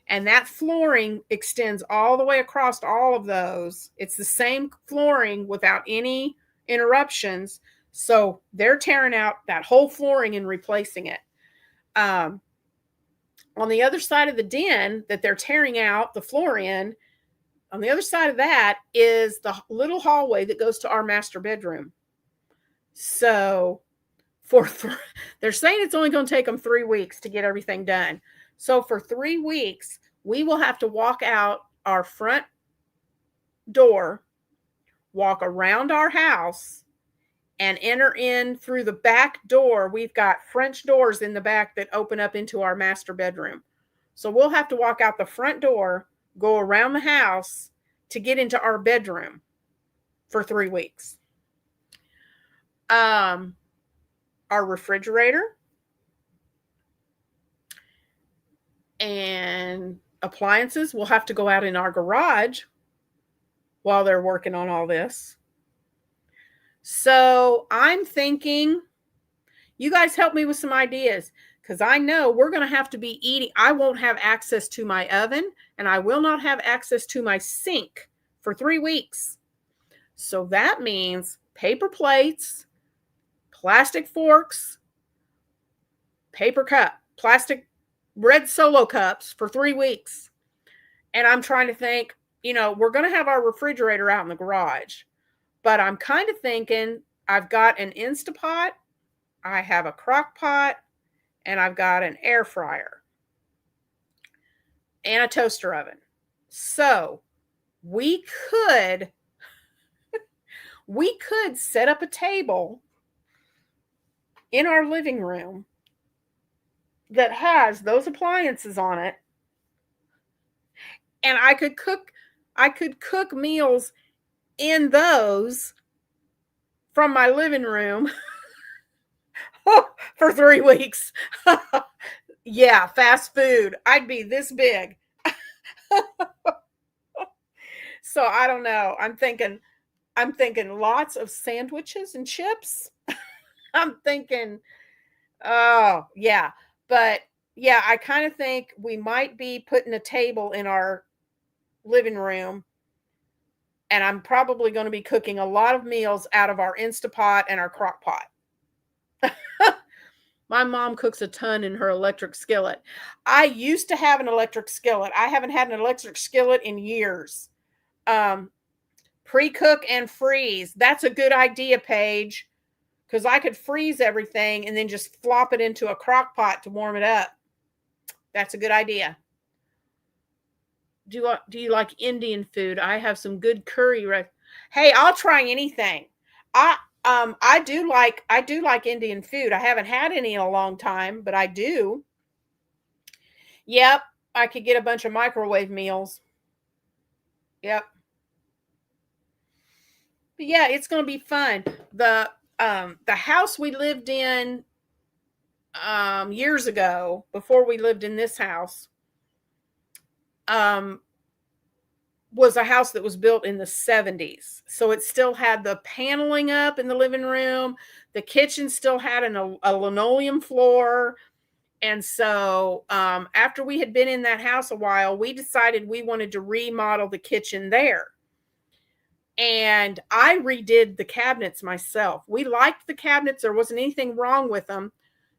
And that flooring extends all the way across all of those. It's the same flooring without any interruptions. So they're tearing out that whole flooring and replacing it. On the other side of the den that they're tearing out the floor in, on the other side of that is the little hallway that goes to our master bedroom. So they're saying it's only going to take them 3 weeks to get everything done. So for 3 weeks, we will have to walk out our front door, walk around our house, and enter in through the back door. We've got French doors in the back that open up into our master bedroom. So we'll have to walk out the front door, go around the house to get into our bedroom for 3 weeks. Our refrigerator and appliances will have to go out in our garage while they're working on all this. So I'm thinking, you guys help me with some ideas, because I know we're going to have to be eating. I won't have access to my oven, and I will not have access to my sink for 3 weeks. So that means paper plates, plastic forks, paper cup, plastic red Solo cups for 3 weeks. And I'm trying to think, we're going to have our refrigerator out in the garage, but I'm kind of thinking I've got an Instapot, I have a crock pot, and I've got an air fryer and a toaster oven. So we could set up a table in our living room that has those appliances on it, and I could cook meals in those from my living room for 3 weeks. Yeah, fast food. I'd be this big. So I don't know. I'm thinking lots of sandwiches and chips. I'm thinking, oh, yeah. But yeah, I kind of think we might be putting a table in our living room, and I'm probably going to be cooking a lot of meals out of our Instapot and our crock pot. My mom cooks a ton in her electric skillet. I used to have an electric skillet. I haven't had an electric skillet in years. Pre-cook and freeze. That's a good idea, Paige, because I could freeze everything and then just flop it into a crock pot to warm it up. That's a good idea. Do you like Indian food? I have some good curry. Hey, I'll try anything. I do like Indian food. I haven't had any in a long time, but I do. Yep, I could get a bunch of microwave meals. Yep. But yeah, it's going to be fun. The house we lived in years ago, before we lived in this house, was a house that was built in the 70s. So it still had the paneling up in the living room. The kitchen still had a linoleum floor. And so after we had been in that house a while, we decided we wanted to remodel the kitchen there. And I redid the cabinets myself. We liked the cabinets. There wasn't anything wrong with them.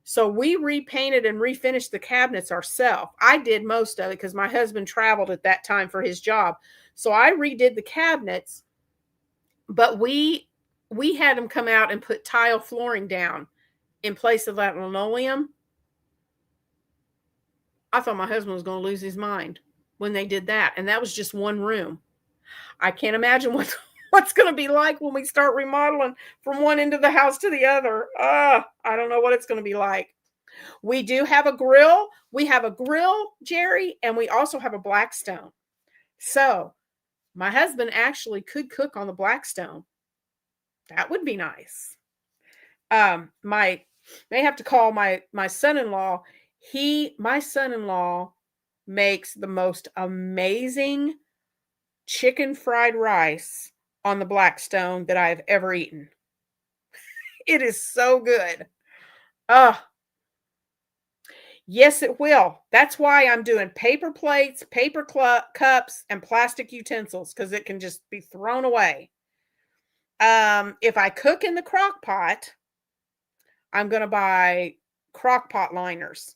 So we repainted and refinished the cabinets ourselves. I did most of it because my husband traveled at that time for his job. So I redid the cabinets, but we had them come out and put tile flooring down in place of that linoleum. I thought my husband was going to lose his mind when they did that. And that was just one room. I can't imagine what's going to be like when we start remodeling from one end of the house to the other. I don't know what it's going to be like. We do have a grill. We have a grill, Jerry, and we also have a Blackstone. So my husband actually could cook on the Blackstone. That would be nice. My may have to call my son-in-law. My son-in-law makes the most amazing chicken fried rice on the Blackstone that I've ever eaten. It is so good. Yes, it will. That's why I'm doing paper plates, paper cups, and plastic utensils because it can just be thrown away. If I cook in the crock pot, I'm going to buy crock pot liners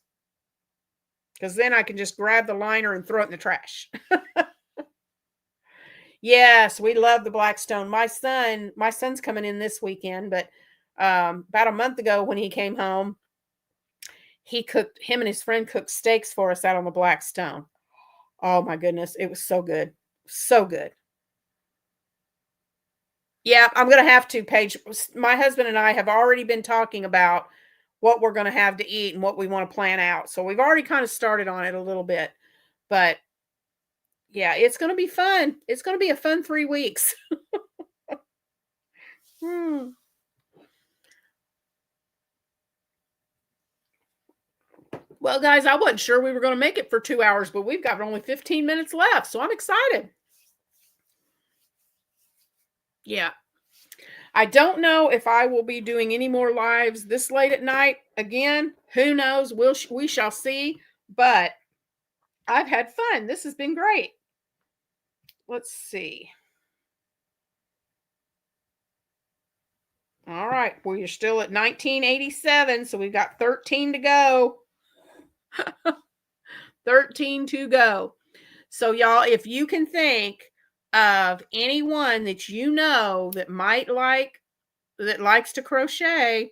because then I can just grab the liner and throw it in the trash. Yes, we love the Blackstone. My son's coming in this weekend, but about a month ago when he came home, him and his friend cooked steaks for us out on the Blackstone. Oh my goodness, it was so good. So good. Yeah, I'm going to have to, Paige. My husband and I have already been talking about what we're going to have to eat and what we want to plan out. So we've already kind of started on it a little bit. But yeah, it's going to be fun. It's going to be a fun 3 weeks. Hmm. Well, guys, I wasn't sure we were going to make it for 2 hours, but we've got only 15 minutes left, so I'm excited. Yeah. I don't know if I will be doing any more lives this late at night. Again, who knows? We shall see, but I've had fun. This has been great. Let's see. All right, we're still at 1987, so we've got 13 to go. 13 to go. So y'all, if you can think of anyone that you know that likes to crochet,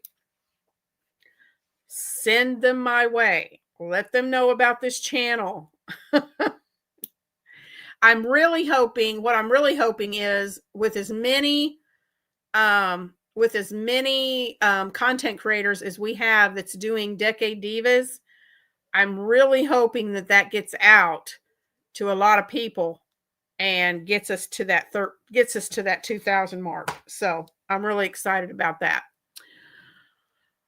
send them my way. Let them know about this channel. What I'm really hoping is with as many content creators as we have that's doing Decade Divas, I'm really hoping that gets out to a lot of people and gets us to that 2,000 mark. So I'm really excited about that.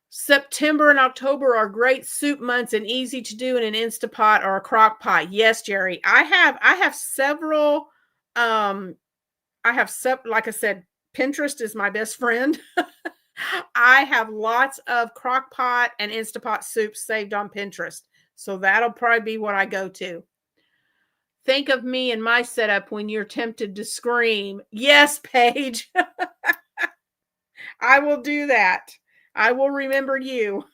September and October are great soup months and easy to do in an Instapot or a crock pot. Yes, Jerry. I have several like I said, Pinterest is my best friend. I have lots of crock pot and Instapot soups saved on Pinterest. So that'll probably be what I go to. Think of me and my setup when you're tempted to scream. Yes, Paige. I will do that. I will remember you.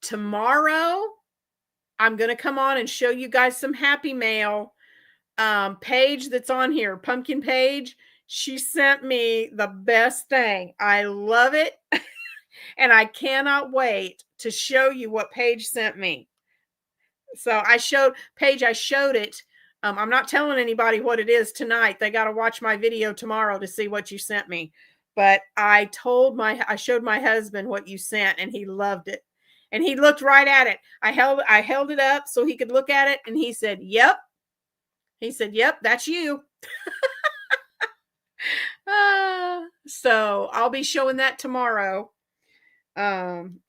Tomorrow, I'm going to come on and show you guys some happy mail. Paige that's on here, Pumpkin Paige, she sent me the best thing. I love it. And I cannot wait to show you what Paige sent me. So I showed it. I'm not telling anybody what it is tonight. They got to watch my video tomorrow to see what you sent me. But I showed my husband what you sent and he loved it. And he looked right at it. I held it up so he could look at it and he said, "Yep." He said, "Yep, that's you." So I'll be showing that tomorrow. And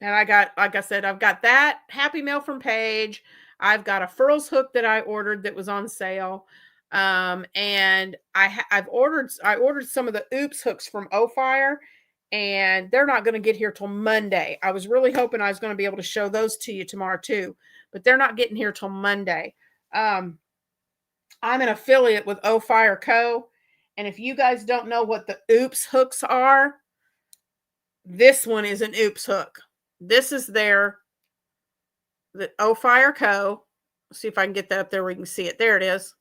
like I said, I've got that happy mail from Paige. I've got a furls hook that I ordered that was on sale. And I ordered some of the oops hooks from O-Fire, and they're not going to get here till Monday. I was really hoping I was going to be able to show those to you tomorrow too, but they're not getting here till Monday. I'm an affiliate with O Fire Co. And if you guys don't know what the oops hooks are, this one is an oops hook. This is the O Fire Co. Let's see if I can get that up there where you can see it. There it is.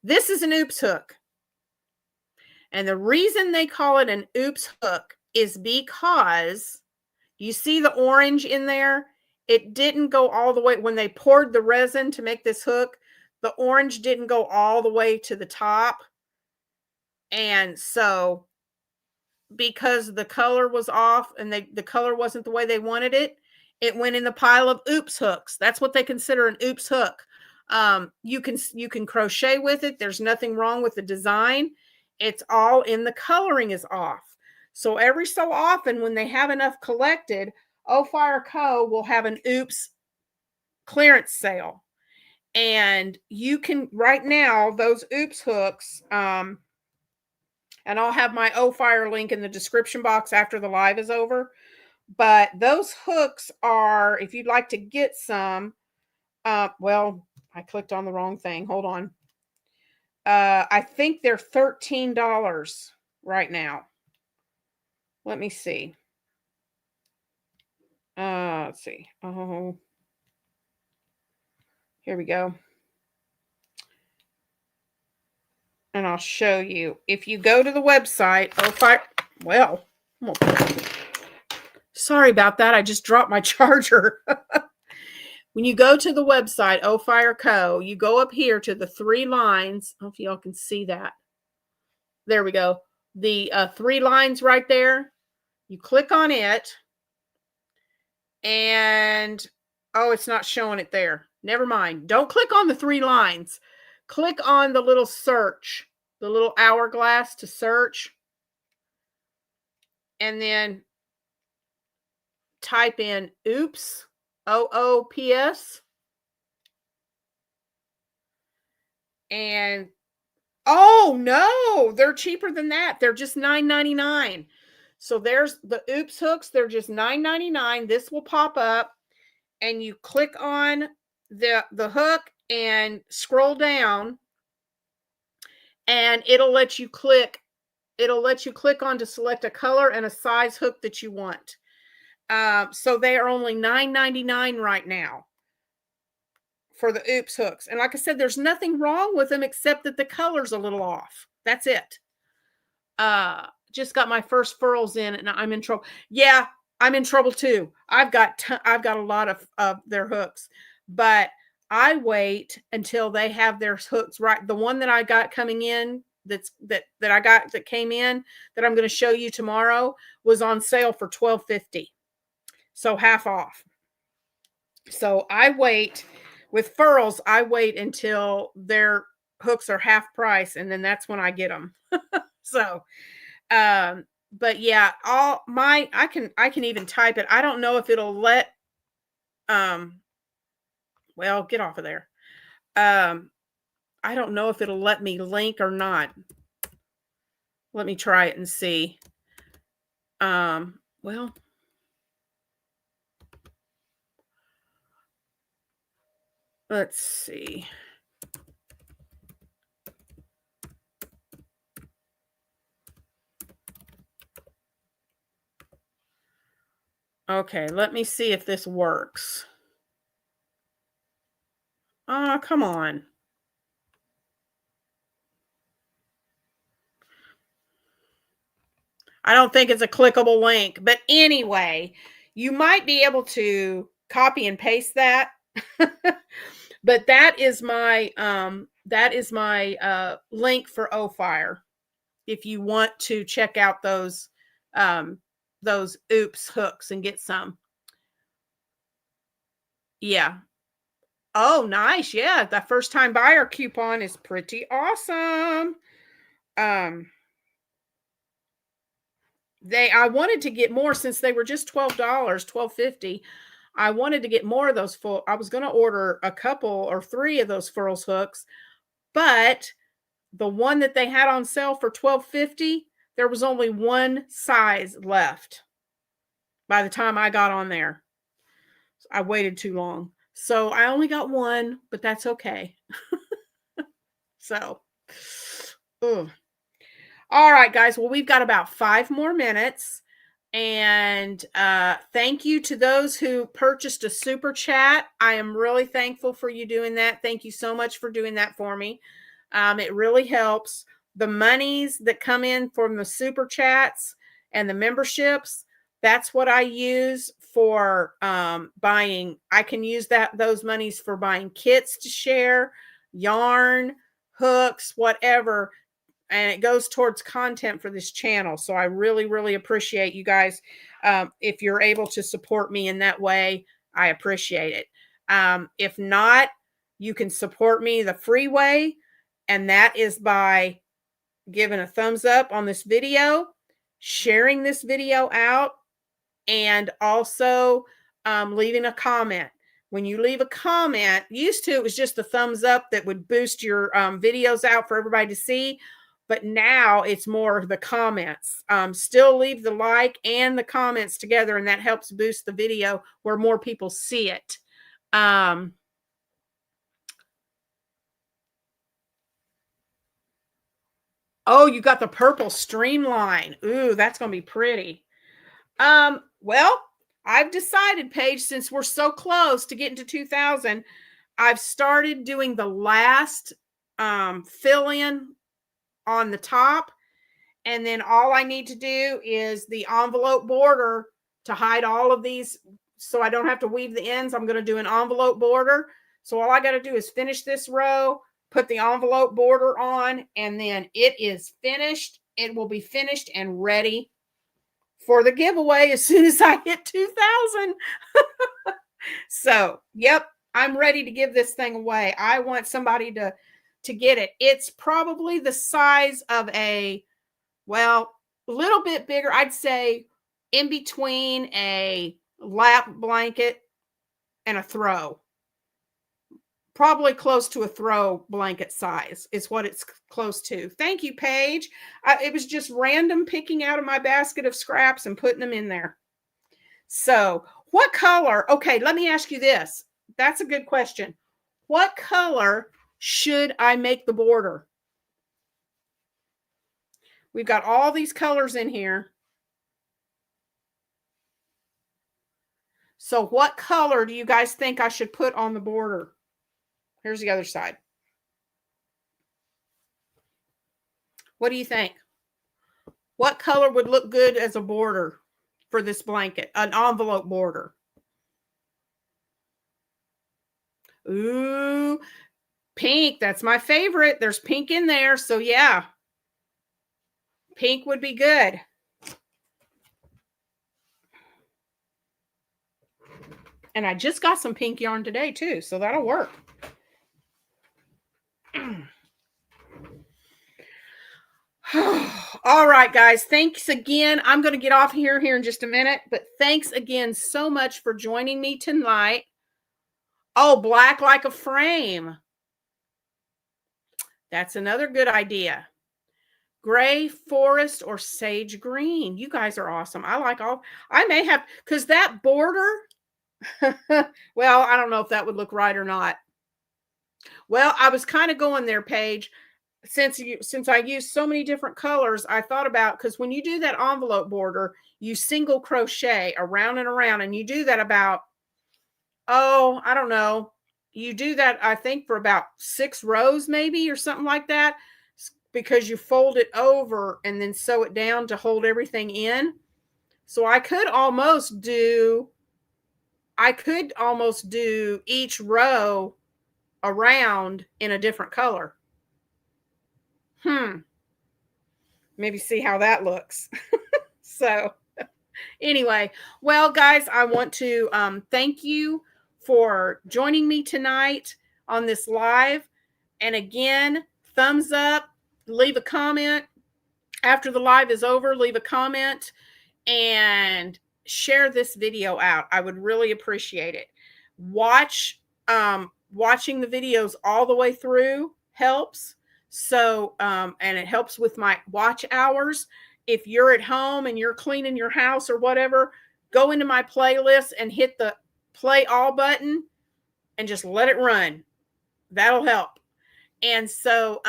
This is an oops hook. And the reason they call it an oops hook is because you see the orange in there? It didn't go all the way. When they poured the resin to make this hook, the orange didn't go all the way to the top. And so because the color was off and the color wasn't the way they wanted it, it went in the pile of oops hooks. That's what they consider an oops hook. You can crochet with it. There's nothing wrong with the design. It's all in the coloring is off. So every so often when they have enough collected, O Fire Co. will have an oops clearance sale. And you can, right now, those oops hooks, and I'll have my O Fire link in the description box after the live is over. But those hooks are, if you'd like to get some, well, I clicked on the wrong thing. Hold on. I think they're $13 right now. Let me see. Let's see. Oh, here we go. And I'll show you. If you go to the website, well, sorry about that. I just dropped my charger. When you go to the website, O Fire Co., you go up here to the 3 lines. I don't know if y'all can see that. There we go. The 3 lines right there. You click on it. And, oh, it's not showing it there. Never mind. Don't click on the 3 lines. Click on the little search, the little hourglass to search. And then type in oops, OOPS. And, oh, no, they're cheaper than that. They're just $9.99. So there's the oops hooks. They're just $9.99. This will pop up and you click on the hook and scroll down and it'll let you click on to select a color and a size hook that you want. So they are only $9.99 right now for the oops hooks. And like I said, there's nothing wrong with them except that the color's a little off. That's it. Just got my first furls in and I'm in trouble. Yeah, I'm in trouble too. I've got a lot of their hooks, but I wait until they have their hooks right. The one that I got coming in that came in that I'm going to show you tomorrow was on sale for $12.50. So half off. So I wait with furls. I wait until their hooks are half price and then that's when I get them. So, but yeah, I can even type it. I don't know if it'll let, well, get off of there. I don't know if it'll let me link or not. Let me try it and see. Well, let's see. Okay, let me see if this works. Oh, come on. I don't think it's a clickable link, but anyway, you might be able to copy and paste that. But that is my link for O Fire. If you want to check out those oops hooks and get some. Yeah. Oh, nice. Yeah, the first time buyer coupon is pretty awesome. I wanted to get more since they were just $12, $12.50. I wanted to get more of those I was going to order a couple or 3 of those furls hooks, but the one that they had on sale for $12.50, there was only one size left by the time I got on there. I waited too long. So I only got one, but that's okay. So, ugh. All right, guys. Well, we've got about 5 more minutes. And thank you to those who purchased a super chat. I am really thankful for you doing that. Thank you so much for doing that for me. It really helps. The monies that come in from the super chats and the memberships, that's what I use for buying. I can use those monies for buying kits to share, yarn, hooks, whatever, and it goes towards content for this channel. So I really, really appreciate you guys. If you're able to support me in that way, I appreciate it. If not, you can support me the free way, and that is by giving a thumbs up on this video, sharing this video out, and also leaving a comment. When you leave a comment, used to it was just the thumbs up that would boost your videos out for everybody to see. But now it's more the comments. Still leave the like and the comments together, and that helps boost the video where more people see it. Oh, you got the purple streamline. Ooh, that's going to be pretty. Well, I've decided, Paige, since we're so close to getting to 2000, I've started doing the last fill in on the top. And then all I need to do is the envelope border to hide all of these so I don't have to weave the ends. I'm going to do an envelope border. So all I got to do is finish this row, put the envelope border on, and then it is finished. It will be finished and ready for the giveaway as soon as I hit 2000. So, yep, I'm ready to give this thing away. I want somebody to get it. It's probably the size of a little bit bigger. I'd say in between a lap blanket and a throw. Probably close to a throw blanket size is what it's close to. Thank you, Paige. It was just random picking out of my basket of scraps and putting them in there. So, what color? Okay, let me ask you this. That's a good question. What color should I make the border? We've got all these colors in here. So what color do you guys think I should put on the border? Here's the other side. What do you think? What color would look good as a border for this blanket? An envelope border. Ooh, pink. That's my favorite. There's pink in there. So yeah, pink would be good. And I just got some pink yarn today too, so that'll work. All right, guys. Thanks again. I'm going to get off here in just a minute, but thanks again so much for joining me tonight. Oh, black like a frame. That's another good idea. Gray, forest, or sage green. You guys are awesome. I may have, because that border, well, I don't know if that would look right or not. Well, I was kind of going there, Paige. Since I use so many different colors, I thought about, because when you do that envelope border, you single crochet around and around, and you do that about, I don't know. You do that, I think, for about 6 rows maybe, or something like that, because you fold it over and then sew it down to hold everything in. So I could almost do each row around in a different color. Maybe see how that looks. So anyway, well, guys, I want to thank you for joining me tonight on this live. And again, thumbs up, leave a comment. After the live is over, leave a comment and share this video out. I would really appreciate it. Watching the videos all the way through helps. So, and it helps with my watch hours. If you're at home and you're cleaning your house or whatever, go into my playlist and hit the play all button and just let it run. That'll help. And so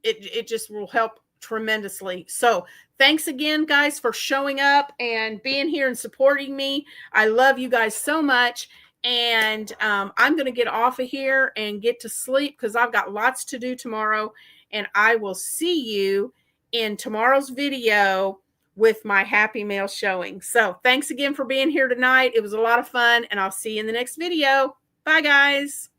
it just will help tremendously. So thanks again, guys, for showing up and being here and supporting me. I love you guys so much. And I'm going to get off of here and get to sleep because I've got lots to do tomorrow. And I will see you in tomorrow's video with my Happy Mail showing. So thanks again for being here tonight. It was a lot of fun, and I'll see you in the next video. Bye, guys.